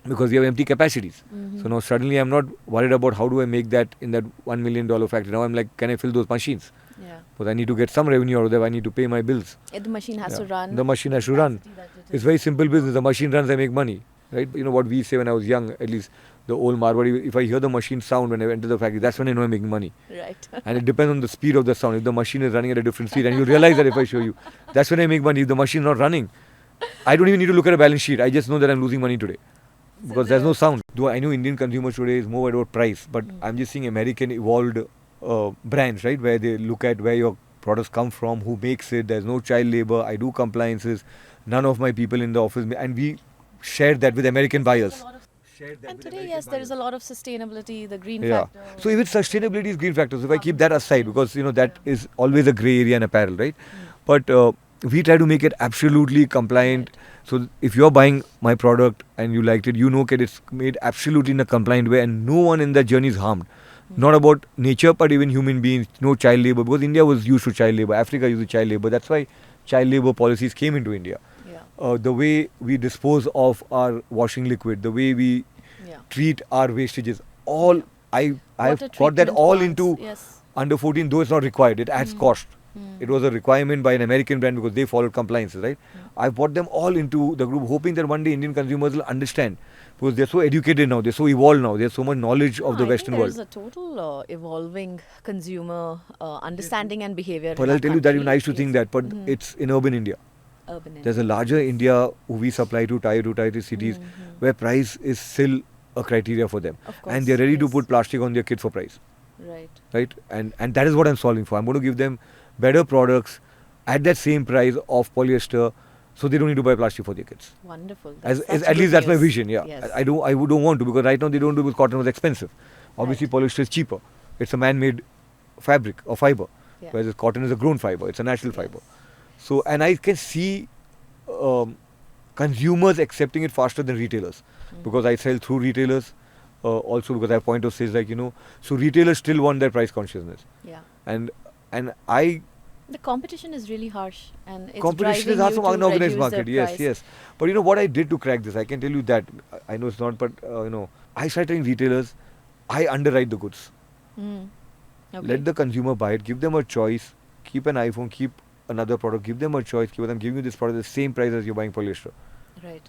Speaker 2: because we have empty capacities.
Speaker 1: Mhm.
Speaker 2: So now suddenly I'm not worried about how do I make that in that $1 million factory. Now I'm like, can I fill those machines?
Speaker 1: Yeah.
Speaker 2: Because I need to get some revenue out of them. I need to pay my bills.
Speaker 1: The machine has to
Speaker 2: Yeah.
Speaker 1: run.
Speaker 2: The machine has to run.
Speaker 1: capacity that it
Speaker 2: It's
Speaker 1: is.
Speaker 2: very simple business. The machine runs, I make money. Right? You know what we say when I was young, at least the old Marwari, if I hear the machine sound when I enter the factory, that's when I know I'm making money.
Speaker 1: Right.
Speaker 2: And it depends on the speed of the sound. If the machine is running at a different speed, and you'll realize that if I show you, that's when I make money. If the machine is not running, I don't even need to look at a balance sheet. I just know that I'm losing money today. Because there's no sound. Though I know Indian consumers today is more worried about price, but I'm just seeing American evolved brands, right? Where they look at where your products come from, who makes it, there's no child labor, I do compliances, none of my people in the office, and we share that with American buyers.
Speaker 1: And today, yes, there is a lot of sustainability, the green
Speaker 2: Yeah.
Speaker 1: factor.
Speaker 2: So even sustainability is green factors. If I keep that aside, because that is always a grey area in apparel, right? But we try to make it absolutely compliant. So if you're buying my product and you liked it, you know that it's made absolutely in a compliant way, and no one in that journey is harmed. Not about nature, but even human beings. No child labor, because India was used to child labor. Africa used to child labor. That's why child labor policies came into India.
Speaker 1: Yeah.
Speaker 2: The way we dispose of our washing liquid, the way we
Speaker 1: Yeah.
Speaker 2: treat our wastages, all I've
Speaker 1: Water
Speaker 2: got that
Speaker 1: treatment
Speaker 2: all
Speaker 1: plants,
Speaker 2: into
Speaker 1: yes.
Speaker 2: under 14, though it's not required. It adds cost. It was a requirement by an American brand because they followed compliances, right? I brought them all into the group, hoping that one day Indian consumers will understand because they're so educated now, they're so evolved now, there's so much knowledge of the
Speaker 1: I think
Speaker 2: Western
Speaker 1: there's
Speaker 2: world.
Speaker 1: a total evolving consumer understanding and behavior
Speaker 2: But
Speaker 1: in
Speaker 2: I'll
Speaker 1: our
Speaker 2: tell you that even I
Speaker 1: country.
Speaker 2: used to think
Speaker 1: Yes.
Speaker 2: that, but it's in urban India.
Speaker 1: Urban
Speaker 2: There's a
Speaker 1: India.
Speaker 2: larger India who we supply to tier 2, tier 3 cities where price is still a criteria for them.
Speaker 1: Of
Speaker 2: And they're
Speaker 1: course,
Speaker 2: ready to
Speaker 1: yes.
Speaker 2: put plastic on their kids for price.
Speaker 1: Right.
Speaker 2: Right? And that is what I'm solving for. I'm going to give them better products at that same price of polyester so they don't need to buy plastic for their kids.
Speaker 1: Wonderful.
Speaker 2: As,
Speaker 1: That's
Speaker 2: as,
Speaker 1: such
Speaker 2: at
Speaker 1: good
Speaker 2: least that's my
Speaker 1: news.
Speaker 2: vision, yeah.
Speaker 1: Yes.
Speaker 2: I don't want to because right now they don't do because cotton was expensive. Obviously polyester is cheaper. It's a man-made fabric or fiber.
Speaker 1: Yeah.
Speaker 2: Whereas cotton is a grown fiber. It's a natural
Speaker 1: Yes.
Speaker 2: fiber. So, and I can see consumers accepting it faster than retailers because I sell through retailers. Also because I have point of sales so retailers still want their price consciousness.
Speaker 1: Yeah.
Speaker 2: And I
Speaker 1: The competition is really harsh, and it's
Speaker 2: competition is
Speaker 1: driving
Speaker 2: hard
Speaker 1: you
Speaker 2: from
Speaker 1: to
Speaker 2: unorganized
Speaker 1: reduce
Speaker 2: market.
Speaker 1: the
Speaker 2: Yes,
Speaker 1: price.
Speaker 2: yes. But you know what I did to crack this? I can tell you that. I know it's not, but I started telling retailers, I underwrite the goods.
Speaker 1: Mm. Okay.
Speaker 2: Let the consumer buy it. Give them a choice. Keep an iPhone. Keep another product. Give them a choice. Give them giving you this product at the same price as you're buying polyester.
Speaker 1: Right.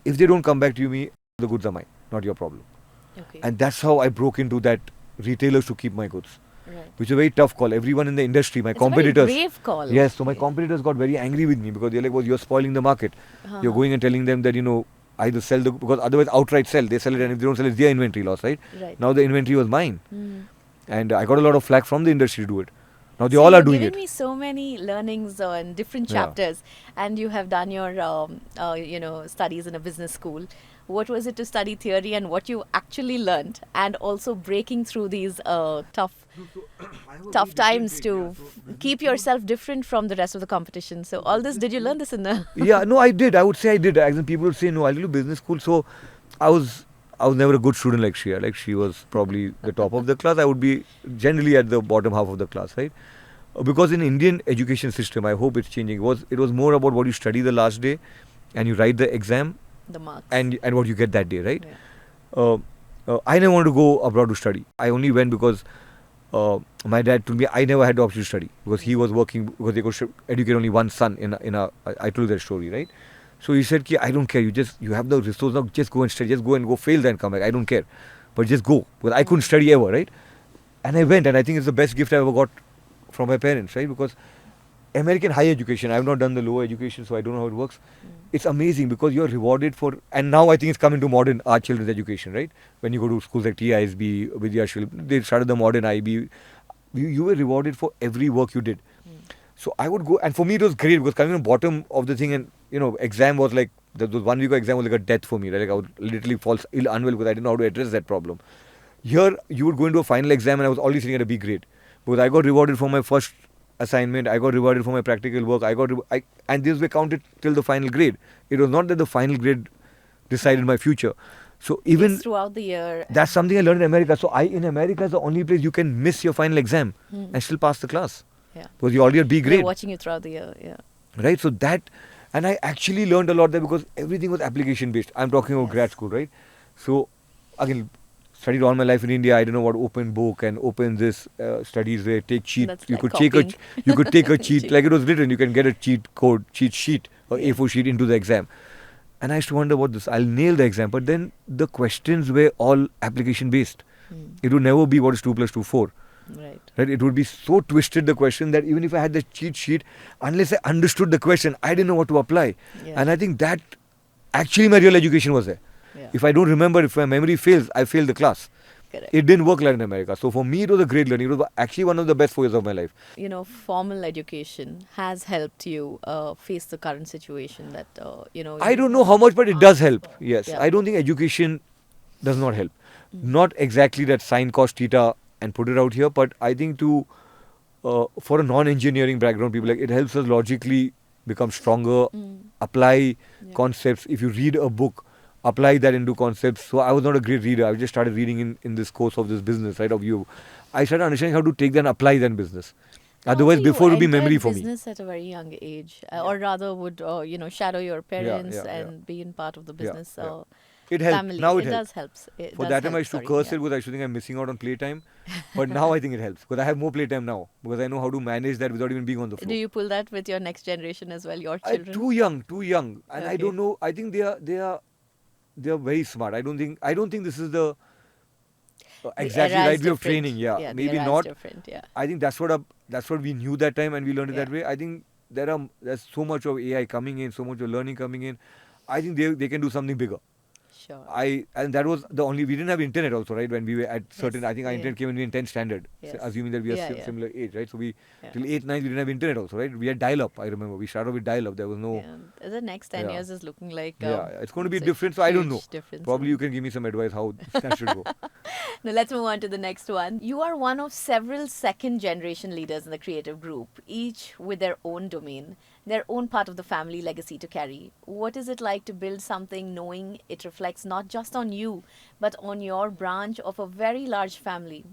Speaker 2: If they don't come back to me, the goods are mine, not your problem.
Speaker 1: Okay.
Speaker 2: And that's how I broke into that retailers to keep my goods,
Speaker 1: right.
Speaker 2: which is a very tough call. Everyone in the industry, my
Speaker 1: It's
Speaker 2: competitors.
Speaker 1: a very brave call.
Speaker 2: Yes, so my competitors got very angry with me because they're like, well, you're spoiling the market. You're going and telling them that, either sell because otherwise outright sell. They sell it and if they don't sell it, it's their inventory loss, right?
Speaker 1: Right.
Speaker 2: Now the inventory was mine.
Speaker 1: Mm.
Speaker 2: And I got a lot of flack from the industry to do it. Now they
Speaker 1: So
Speaker 2: all are
Speaker 1: you're
Speaker 2: doing
Speaker 1: giving
Speaker 2: it.
Speaker 1: me so many learnings in different
Speaker 2: Yeah.
Speaker 1: chapters, and you have done your, studies in a business school. What was it to study theory, and what you actually learned, and also breaking through these tough times to keep yourself different from the rest of the competition. So all this, did you learn this in the?
Speaker 2: Yeah, no, I did. I would say I did. As in people would say, no, I'll do business school. So I was never a good student like Shreya. Like she was probably the top of the class. I would be generally at the bottom half of the class, right? Because in Indian education system, I hope it's changing. It was more about what you study the last day, and you write the exam,
Speaker 1: The marks.
Speaker 2: and what you get that day, right?
Speaker 1: Yeah.
Speaker 2: I never wanted to go abroad to study. I only went because my dad told me I never had the option to study because he was working because they could educate only one son I told you that story, right? So he said, I don't care. You have the resource now. Just go and study. Just go and go fail then come back. I don't care, but just go because I couldn't study ever, right? And I went, and I think it's the best gift I ever got from my parents, right? Because American higher education, I have not done the lower education, so I don't know how it works. It's amazing because you're rewarded for, and now I think it's coming to modern our children's education, right? When you go to schools like TISB, Vidyashil, they started the modern IB. You were rewarded for every work you did. So I would go, and for me it was great because coming on bottom of the thing, and exam was like, those 1 week of exam was like a death for me, right? Like I would literally fall unwell because I didn't know how to address that problem. Here, you would go into a final exam and I was already sitting at a B grade because I got rewarded for my first assignment, I got rewarded for my practical work, and these were counted till the final grade. It was not that the final grade decided my future. So even
Speaker 1: Yes, throughout the year.
Speaker 2: that's something I learned in America. So in America is the only place you can miss your final exam and still pass the class
Speaker 1: Yeah.
Speaker 2: because you're already at B
Speaker 1: They're
Speaker 2: grade,
Speaker 1: watching you throughout the year. Yeah.
Speaker 2: right? So and I actually learned a lot there because everything was application based. I'm talking about
Speaker 1: Yes.
Speaker 2: grad school, right? So again, studied all my life in India. I don't know what open book and open this studies where take cheat.
Speaker 1: That's
Speaker 2: You
Speaker 1: like
Speaker 2: could
Speaker 1: copying.
Speaker 2: take a cheat like it was written. You can get a cheat sheet or
Speaker 1: Yeah.
Speaker 2: A4 sheet into the exam. And I used to wonder what this. I'll nail the exam, but then the questions were all application based. It would never be what is 2 plus 2 4.
Speaker 1: Right.
Speaker 2: Right? It would be so twisted the question that even if I had the cheat sheet, unless I understood the question, I didn't know what to apply.
Speaker 1: Yeah.
Speaker 2: And I think that actually my real education was there.
Speaker 1: Yeah.
Speaker 2: If I don't remember, if my memory fails, I fail the class.
Speaker 1: Correct.
Speaker 2: It didn't work like in America. So for me, it was a great learning. It was actually one of the best 4 years of my life.
Speaker 1: Formal education has helped you face the current situation that,
Speaker 2: I don't know how much, but it does help. Yes.
Speaker 1: Yeah.
Speaker 2: I don't think education does not help. Not exactly that sine cos theta and put it out here, but I think for a non-engineering background, people it helps us logically become stronger, apply concepts. If you read a book, apply that into concepts. So I was not a great reader. I just started reading in this course of this business, right, of you. I started understanding how to take that and apply that in business. Otherwise,
Speaker 1: Also,
Speaker 2: before it
Speaker 1: you
Speaker 2: would be
Speaker 1: entered
Speaker 2: memory for me.
Speaker 1: business at a very young age, or rather would shadow your parents
Speaker 2: yeah.
Speaker 1: and be in part of the
Speaker 2: Yeah,
Speaker 1: business.
Speaker 2: yeah. It helped.
Speaker 1: family.
Speaker 2: Now it
Speaker 1: It does
Speaker 2: helps.
Speaker 1: helps. It
Speaker 2: For
Speaker 1: does
Speaker 2: that time, I
Speaker 1: help.
Speaker 2: used to
Speaker 1: Sorry.
Speaker 2: curse
Speaker 1: Yeah.
Speaker 2: it because I used to think I'm missing out on playtime. But now I think it helps because I have more playtime now because I know how to manage that without even being on the
Speaker 1: Do
Speaker 2: floor.
Speaker 1: you pull that with your next generation as well, your
Speaker 2: I
Speaker 1: children?
Speaker 2: too young, and I
Speaker 1: Okay.
Speaker 2: don't know. I think they are very smart. I don't think this is the
Speaker 1: The
Speaker 2: exactly
Speaker 1: era is
Speaker 2: right way of training.
Speaker 1: different.
Speaker 2: Yeah,
Speaker 1: Yeah, the
Speaker 2: maybe
Speaker 1: era is
Speaker 2: not.
Speaker 1: different. Yeah.
Speaker 2: I think that's what we knew that time and we learned it
Speaker 1: Yeah.
Speaker 2: that way. I think there's so much of AI coming in, so much of learning coming in. I think they can do something bigger.
Speaker 1: Sure.
Speaker 2: And that was the only we didn't have internet also, right, when we were at certain.
Speaker 1: Yes.
Speaker 2: I think our
Speaker 1: Yeah.
Speaker 2: internet came when we were in 10th standard,
Speaker 1: Yes.
Speaker 2: assuming that we are
Speaker 1: Yeah. Yeah.
Speaker 2: similar age, right? So we
Speaker 1: Yeah.
Speaker 2: till 8th 9th we didn't have internet also, right? We had dial up. I remember we started with dial up. There was no.
Speaker 1: Yeah. The next 10
Speaker 2: Yeah.
Speaker 1: years is looking like
Speaker 2: Yeah, it's going to be
Speaker 1: it's a
Speaker 2: different. So I don't know.
Speaker 1: huge difference.
Speaker 2: Probably you can give me some advice how that should go.
Speaker 1: Now let's move on to the next one. You are one of several second generation leaders in the creative group, each with their own domain, their own part of the family legacy to carry. What is it like to build something knowing it reflects not just on you, but on your branch of a very large family?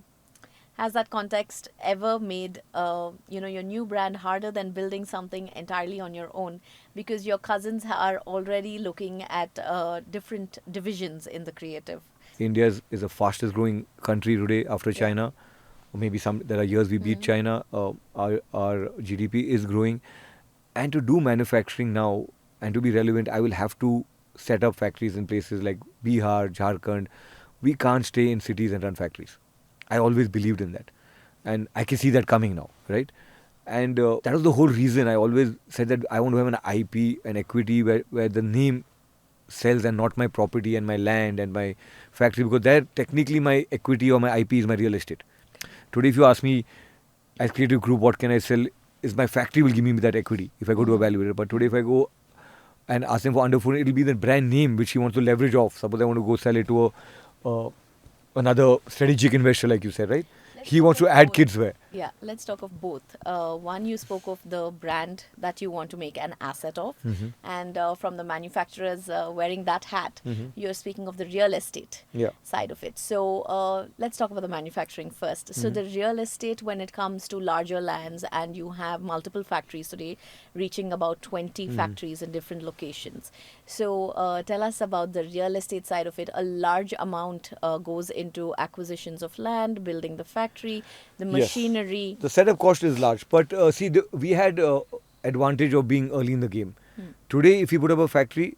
Speaker 1: Has that context ever made your new brand harder than building something entirely on your own because your cousins are already looking at different divisions in the creative?
Speaker 2: India is the fastest growing country today after China. Or maybe there are years we beat China. Our GDP is growing, and to do manufacturing now and to be relevant, I will have to set up factories in places like Bihar, Jharkhand. We can't stay in cities and run factories. I always believed in that, and I can see that coming now, right? And that was the whole reason I always said that I want to have an IP, an equity where the name sells and not my property and my land and my factory, because there technically my equity or my IP is my real estate. Today, if you ask me as creative group what can I sell, is my factory will give me that equity if I go to a valuator. But today if I go and ask him for underfoot, it will be the brand name which he wants to leverage off. Suppose I want to go sell it to another strategic investor, like you said, right? He wants to add kidswear.
Speaker 1: Yeah, let's talk of both. One, you spoke of the brand that you want to make an asset of, and from the manufacturers wearing that hat, you're speaking of the real estate
Speaker 2: Yeah.
Speaker 1: side of it. So let's talk about the manufacturing first. So the real estate, when it comes to larger lands, and you have multiple factories today, reaching about 20 factories in different locations. So tell us about the real estate side of it. A large amount goes into acquisitions of land, building the factory, the
Speaker 2: Yes.
Speaker 1: machinery.
Speaker 2: The setup cost is large, but see, we had advantage of being early in the game. Today, if you put up a factory,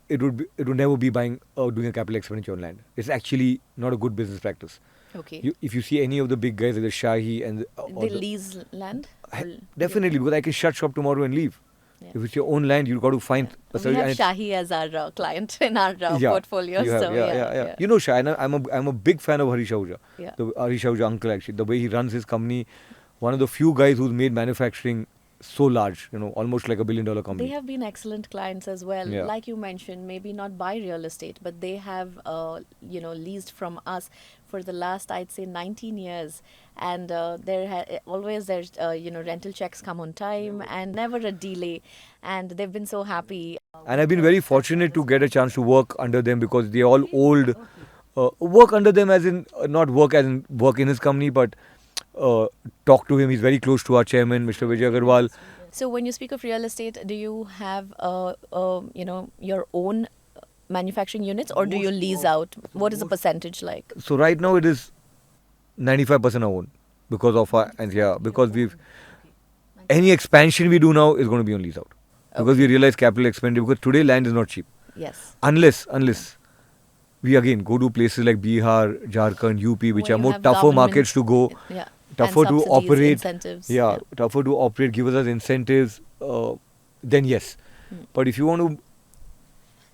Speaker 2: it would never be doing a capital expenditure on land. It's actually not a good business practice.
Speaker 1: Okay.
Speaker 2: If you see any of the big guys like the Shahi and
Speaker 1: They lease land? Or-
Speaker 2: definitely, because I can shut shop tomorrow and leave.
Speaker 1: Yeah.
Speaker 2: If it's your own land, you've got to find a
Speaker 1: We
Speaker 2: certain.
Speaker 1: have
Speaker 2: and it's-
Speaker 1: Shahi as our client in our
Speaker 2: Yeah,
Speaker 1: portfolio.
Speaker 2: you have,
Speaker 1: So
Speaker 2: yeah. You know Shah, and I'm a big fan of Harish Ahuja.
Speaker 1: Yeah.
Speaker 2: The Harish Ahuja uncle, actually. The way he runs his company, one of the few guys who's made manufacturing so large, almost like $1 billion company.
Speaker 1: They have been excellent clients as well.
Speaker 2: Yeah.
Speaker 1: Like you mentioned, maybe not buy real estate, but they have, leased from us for the last, I'd say, 19 years. And always there's, rental checks come on time and never a delay. And they've been so happy.
Speaker 2: And I've been very fortunate to get a chance to work under them because they're all old. Work under them as in, not work as in work in his company, but talk to him. He's very close to our chairman, Mr. Abhishek Agarwal.
Speaker 1: So when you speak of real estate, do you have, your own manufacturing units, or do you lease out? What is the percentage like?
Speaker 2: So right now it is 95% our own because of because any expansion we do now is going to be on lease out because we realize capital expenditure, because today land is not cheap
Speaker 1: Yes.
Speaker 2: unless we again go to places like Bihar, Jharkhand, UP, which
Speaker 1: Where
Speaker 2: are
Speaker 1: you
Speaker 2: more
Speaker 1: have
Speaker 2: tougher
Speaker 1: government-
Speaker 2: markets to go,
Speaker 1: Yeah.
Speaker 2: tougher
Speaker 1: And
Speaker 2: to
Speaker 1: subsidies,
Speaker 2: operate.
Speaker 1: incentives.
Speaker 2: Yeah, tougher to operate, give us incentives, then yes. But if you want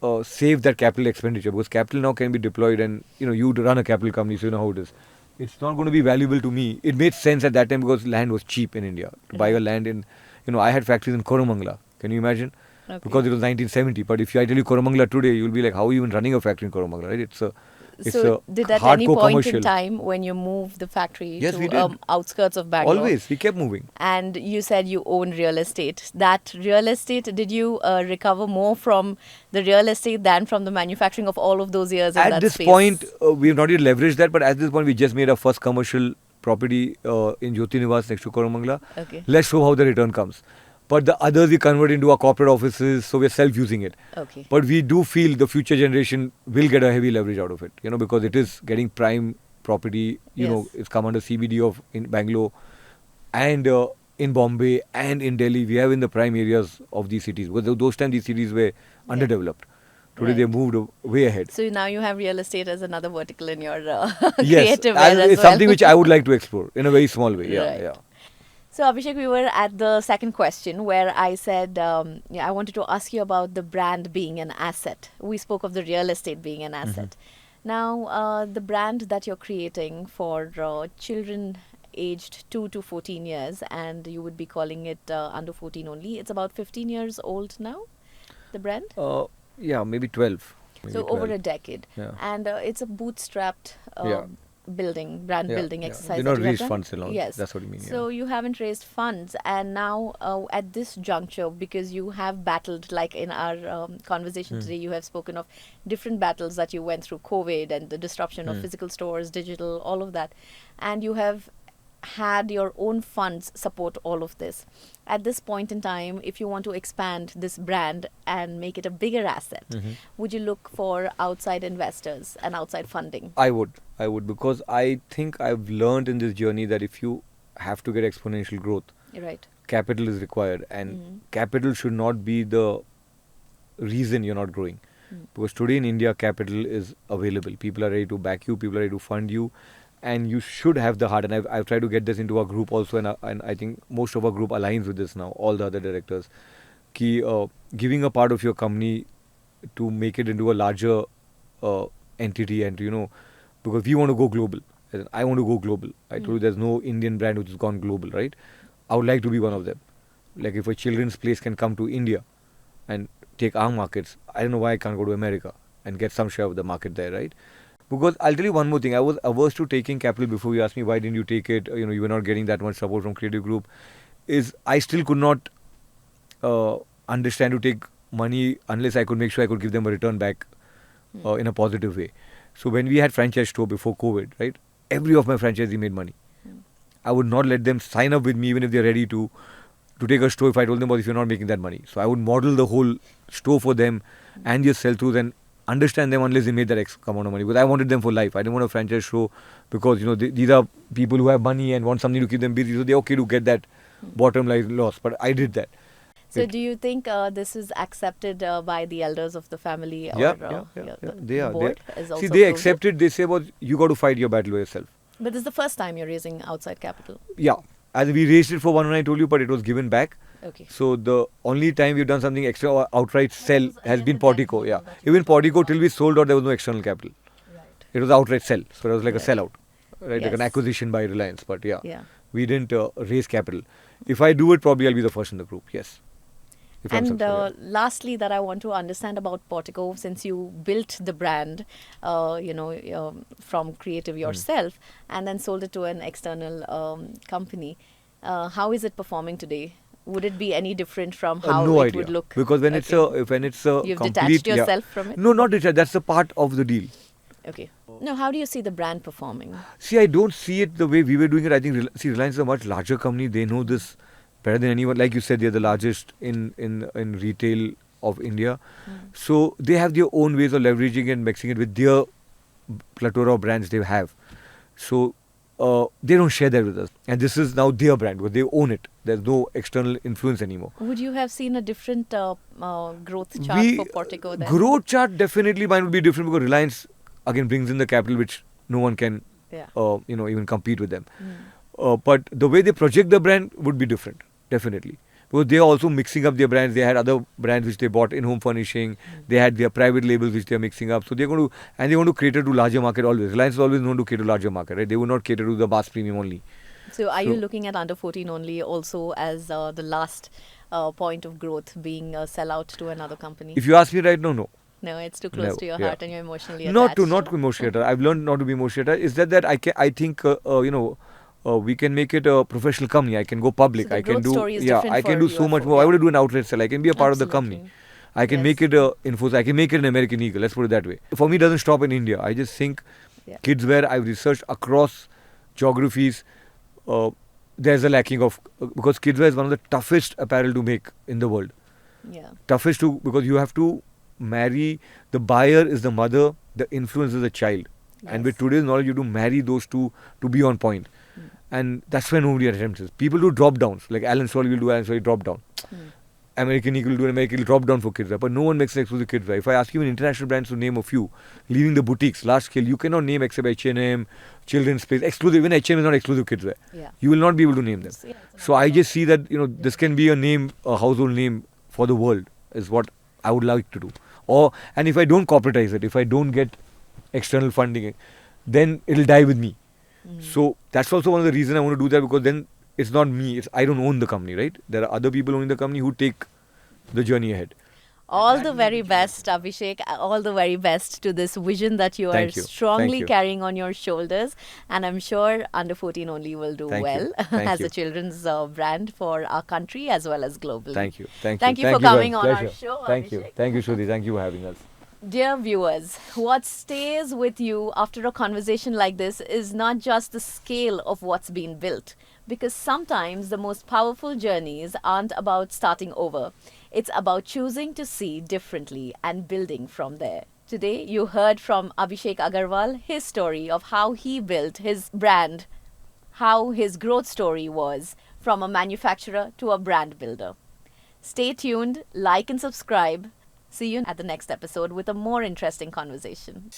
Speaker 2: to save that capital expenditure, because capital now can be deployed, and you run a capital company, so you know how it is. It's not going to be valuable to me. It made sense at that time because land was cheap in India. To buy a
Speaker 1: Right.
Speaker 2: land in, I had factories in Koramangala. Can you imagine?
Speaker 1: Okay.
Speaker 2: Because it was 1970. But if I tell you Koramangala today, you'll be like, how are you even running a factory in Koramangala, right? It's a
Speaker 1: So did at any
Speaker 2: hardcore
Speaker 1: point
Speaker 2: commercial.
Speaker 1: in time when you moved the factory
Speaker 2: Yes, we
Speaker 1: to
Speaker 2: did.
Speaker 1: outskirts of Bangalore?
Speaker 2: Always. We kept moving.
Speaker 1: And you said you own real estate. That real estate, did you recover more from the real estate than from the manufacturing of all of those years in
Speaker 2: At
Speaker 1: that
Speaker 2: this
Speaker 1: space?
Speaker 2: point, we have not yet leveraged that, but at this point, we just made our first commercial property in Jyoti Niwas next to Koramangala.
Speaker 1: Okay.
Speaker 2: Let's show how the return comes. But the others we convert into our corporate offices, so we're self-using it.
Speaker 1: Okay.
Speaker 2: But we do feel the future generation will get a heavy leverage out of it, because it is getting prime property.
Speaker 1: Yes.
Speaker 2: It's come under CBD of in Bangalore, and in Bombay and in Delhi. We have in the prime areas of these cities. Because those times these cities were underdeveloped. Today they
Speaker 1: Right.
Speaker 2: moved way ahead.
Speaker 1: So now you have real estate as another vertical in your
Speaker 2: Yes,
Speaker 1: creative wear as
Speaker 2: it's
Speaker 1: well.
Speaker 2: something which I would like to explore in a very small way. Yeah,
Speaker 1: Right.
Speaker 2: yeah.
Speaker 1: So Abhishek, we were at the second question where I said I wanted to ask you about the brand being an asset. We spoke of the real estate being an asset. Now, the brand that you're creating for children aged 2 to 14 years, and you would be calling it under 14 only. It's about 15 years old now, the brand?
Speaker 2: Yeah, maybe 12.
Speaker 1: So over a decade.
Speaker 2: Yeah.
Speaker 1: And it's a bootstrapped
Speaker 2: Yeah.
Speaker 1: brand building exercise.
Speaker 2: We've
Speaker 1: that
Speaker 2: not
Speaker 1: you have
Speaker 2: raised
Speaker 1: done.
Speaker 2: funds and all.
Speaker 1: Yes.
Speaker 2: That's what you mean.
Speaker 1: So you haven't raised funds, and now at this juncture, because you have battled, like in our conversation today, you have spoken of different battles that you went through, COVID and the disruption of physical stores, digital, all of that, and you have had your own funds support all of this. At this point in time, if you want to expand this brand and make it a bigger asset, would you look for outside investors and outside funding?
Speaker 2: I would, because I think I've learned in this journey that if you have to get exponential growth,
Speaker 1: Right.
Speaker 2: capital is required, and capital should not be the reason you're not growing. Because today in India, capital is available. People are ready to back you, people are ready to fund you, and you should have the heart. And I've tried to get this into our group also, and I think most of our group aligns with this now, all the other directors. Giving a part of your company to make it into a larger entity, and because we want to go global. As in, I want to go global. I told you there's no Indian brand which has gone global, right? I would like to be one of them. Like if a children's place can come to India and take our markets, I don't know why I can't go to America and get some share of the market there, right? Because I'll tell you one more thing. I was averse to taking capital before you asked me why didn't you take it. You were not getting that much support from Creative Group. Is I still could not understand to take money unless I could make sure I could give them a return back in a positive way. So when we had franchise store before COVID, right? Every of my franchisee made money. I would not let them sign up with me even if they're ready to take a store if I told them, but if you're not making that money. So I would model the whole store for them and just sell throughs and understand them unless they made that X amount of money. Because I wanted them for life. I didn't want a franchise show because these are people who have money and want something to keep them busy. So they're okay to get that bottom line loss. But I did that.
Speaker 1: So do you think this is accepted by the elders of the family?
Speaker 2: Yeah,
Speaker 1: Or,
Speaker 2: yeah.
Speaker 1: the
Speaker 2: They are.
Speaker 1: board is also
Speaker 2: See, they
Speaker 1: approved it?
Speaker 2: accept it. They say, well, you got to fight your battle by yourself.
Speaker 1: But this is the first time you're raising outside capital.
Speaker 2: Yeah. As we raised it for one, I told you, but it was given back.
Speaker 1: Okay.
Speaker 2: So the only time we've done something extra or outright sell has been Portico. Yeah. Even Portico, till we sold out, there was no external capital.
Speaker 1: Right.
Speaker 2: It was outright sell. So it was like
Speaker 1: Right.
Speaker 2: a sellout. Right? Like an
Speaker 1: Yes.
Speaker 2: acquisition by Reliance. But yeah,
Speaker 1: Yeah.
Speaker 2: we didn't raise capital. If I do it, probably I'll be the first in the group. Yes. If I'm
Speaker 1: And
Speaker 2: successful,
Speaker 1: lastly, that I want to understand about Portico, since you built the brand, from creative yourself, and then sold it to an external company. How is it performing today? Would it be any different from how
Speaker 2: no
Speaker 1: it
Speaker 2: idea.
Speaker 1: would look?
Speaker 2: Because when it's a
Speaker 1: You've
Speaker 2: complete,
Speaker 1: detached yourself from it?
Speaker 2: No, not detached. That's a part of the deal.
Speaker 1: Okay. Now, how do you see the brand performing?
Speaker 2: See, I don't see it the way we were doing it. I think Reliance is a much larger company. They know this better than anyone. Like you said, they're the largest in retail of India. So they have their own ways of leveraging and mixing it with their plethora of brands they have. So they don't share that with us. And this is now their brand because they own it. There's no external influence anymore.
Speaker 1: Would you have sseen a different growth chart for Portico then?
Speaker 2: Growth chart definitely mine would be different because Reliance again brings in the capital which no one can
Speaker 1: Yeah.
Speaker 2: even compete with them. But the way they project the brand would be different, definitely. Because they are also mixing up their brands. They had other brands which they bought in home furnishing. They had their private labels which they are mixing up. So they want to cater to larger market always. Reliance is always known to cater to larger market, right? They would not cater to the mass premium only.
Speaker 1: So are you looking at under 14 only also as the last point of growth, being a sellout to another company?
Speaker 2: If you ask me right now, no.
Speaker 1: No, it's too close
Speaker 2: Never,
Speaker 1: to your
Speaker 2: yeah.
Speaker 1: heart and you're emotionally attached.
Speaker 2: Not to emotionally attached. I've learned not to be emotionally attached. Is that I think we can make it a professional company. I can go public.
Speaker 1: So the
Speaker 2: I can
Speaker 1: growth
Speaker 2: do
Speaker 1: story is
Speaker 2: I
Speaker 1: different
Speaker 2: can
Speaker 1: for
Speaker 2: do
Speaker 1: you
Speaker 2: so
Speaker 1: and
Speaker 2: much
Speaker 1: for-
Speaker 2: more. I
Speaker 1: yeah.
Speaker 2: want to do an outlet sell. I can be a part of the company.
Speaker 1: Absolutely.
Speaker 2: I can
Speaker 1: Yes.
Speaker 2: make it a Infosys. I can make it an American Eagle. Let's put it that way. For me, it doesn't stop in India. I just think
Speaker 1: Yeah.
Speaker 2: kidswear. I've researched across geographies. there's a lacking of because kidswear is one of the toughest apparel to make in the world.
Speaker 1: Yeah.
Speaker 2: Toughest to because you have to marry the buyer is the mother, the influencer is the child, and with
Speaker 1: Yes.
Speaker 2: today's knowledge, you have to marry those two to be on point, and that's why nobody attempts it. People do drop downs, like Alan Solly will do Alan Solly drop down. American Eagle will do an American Eagle drop down for kidswear, but no one makes an exclusive kidswear. If I ask you an international brands to name a few, leaving the boutiques, large scale, you cannot name except H&M, Children's Place, exclusive. Even H&M is not exclusive kidswear.
Speaker 1: Yeah.
Speaker 2: You will not be able to name them.
Speaker 1: Yeah,
Speaker 2: So I just see that this can be a name, a household name for the world is what I would like to do. And if I don't corporatize it, if I don't get external funding, then it'll die with me. So that's also one of the reasons I want to do that, because then it's not me. I don't own the company, right? There are other people owning the company who take the journey ahead.
Speaker 1: All the very best, Abhishek. All the very best to this vision that you are
Speaker 2: Thank you.
Speaker 1: strongly
Speaker 2: Thank you.
Speaker 1: carrying on your shoulders. And I'm sure Under 14 only will do
Speaker 2: Thank
Speaker 1: well
Speaker 2: you. Thank
Speaker 1: as
Speaker 2: you.
Speaker 1: a children's brand for our country as well as globally.
Speaker 2: Thank you. Thank you.
Speaker 1: Thank you for coming on our
Speaker 2: Pleasure.
Speaker 1: show,
Speaker 2: Thank you.
Speaker 1: Abhishek.
Speaker 2: Thank you, Shruti. Thank you for having us.
Speaker 1: Dear viewers, what stays with you after a conversation like this is not just the scale of what's been built, because sometimes the most powerful journeys aren't about starting over. It's about choosing to see differently and building from there. Today, you heard from Abhishek Agarwal his story of how he built his brand, how his growth story was from a manufacturer to a brand builder. Stay tuned, like and subscribe. See you at the next episode with a more interesting conversation.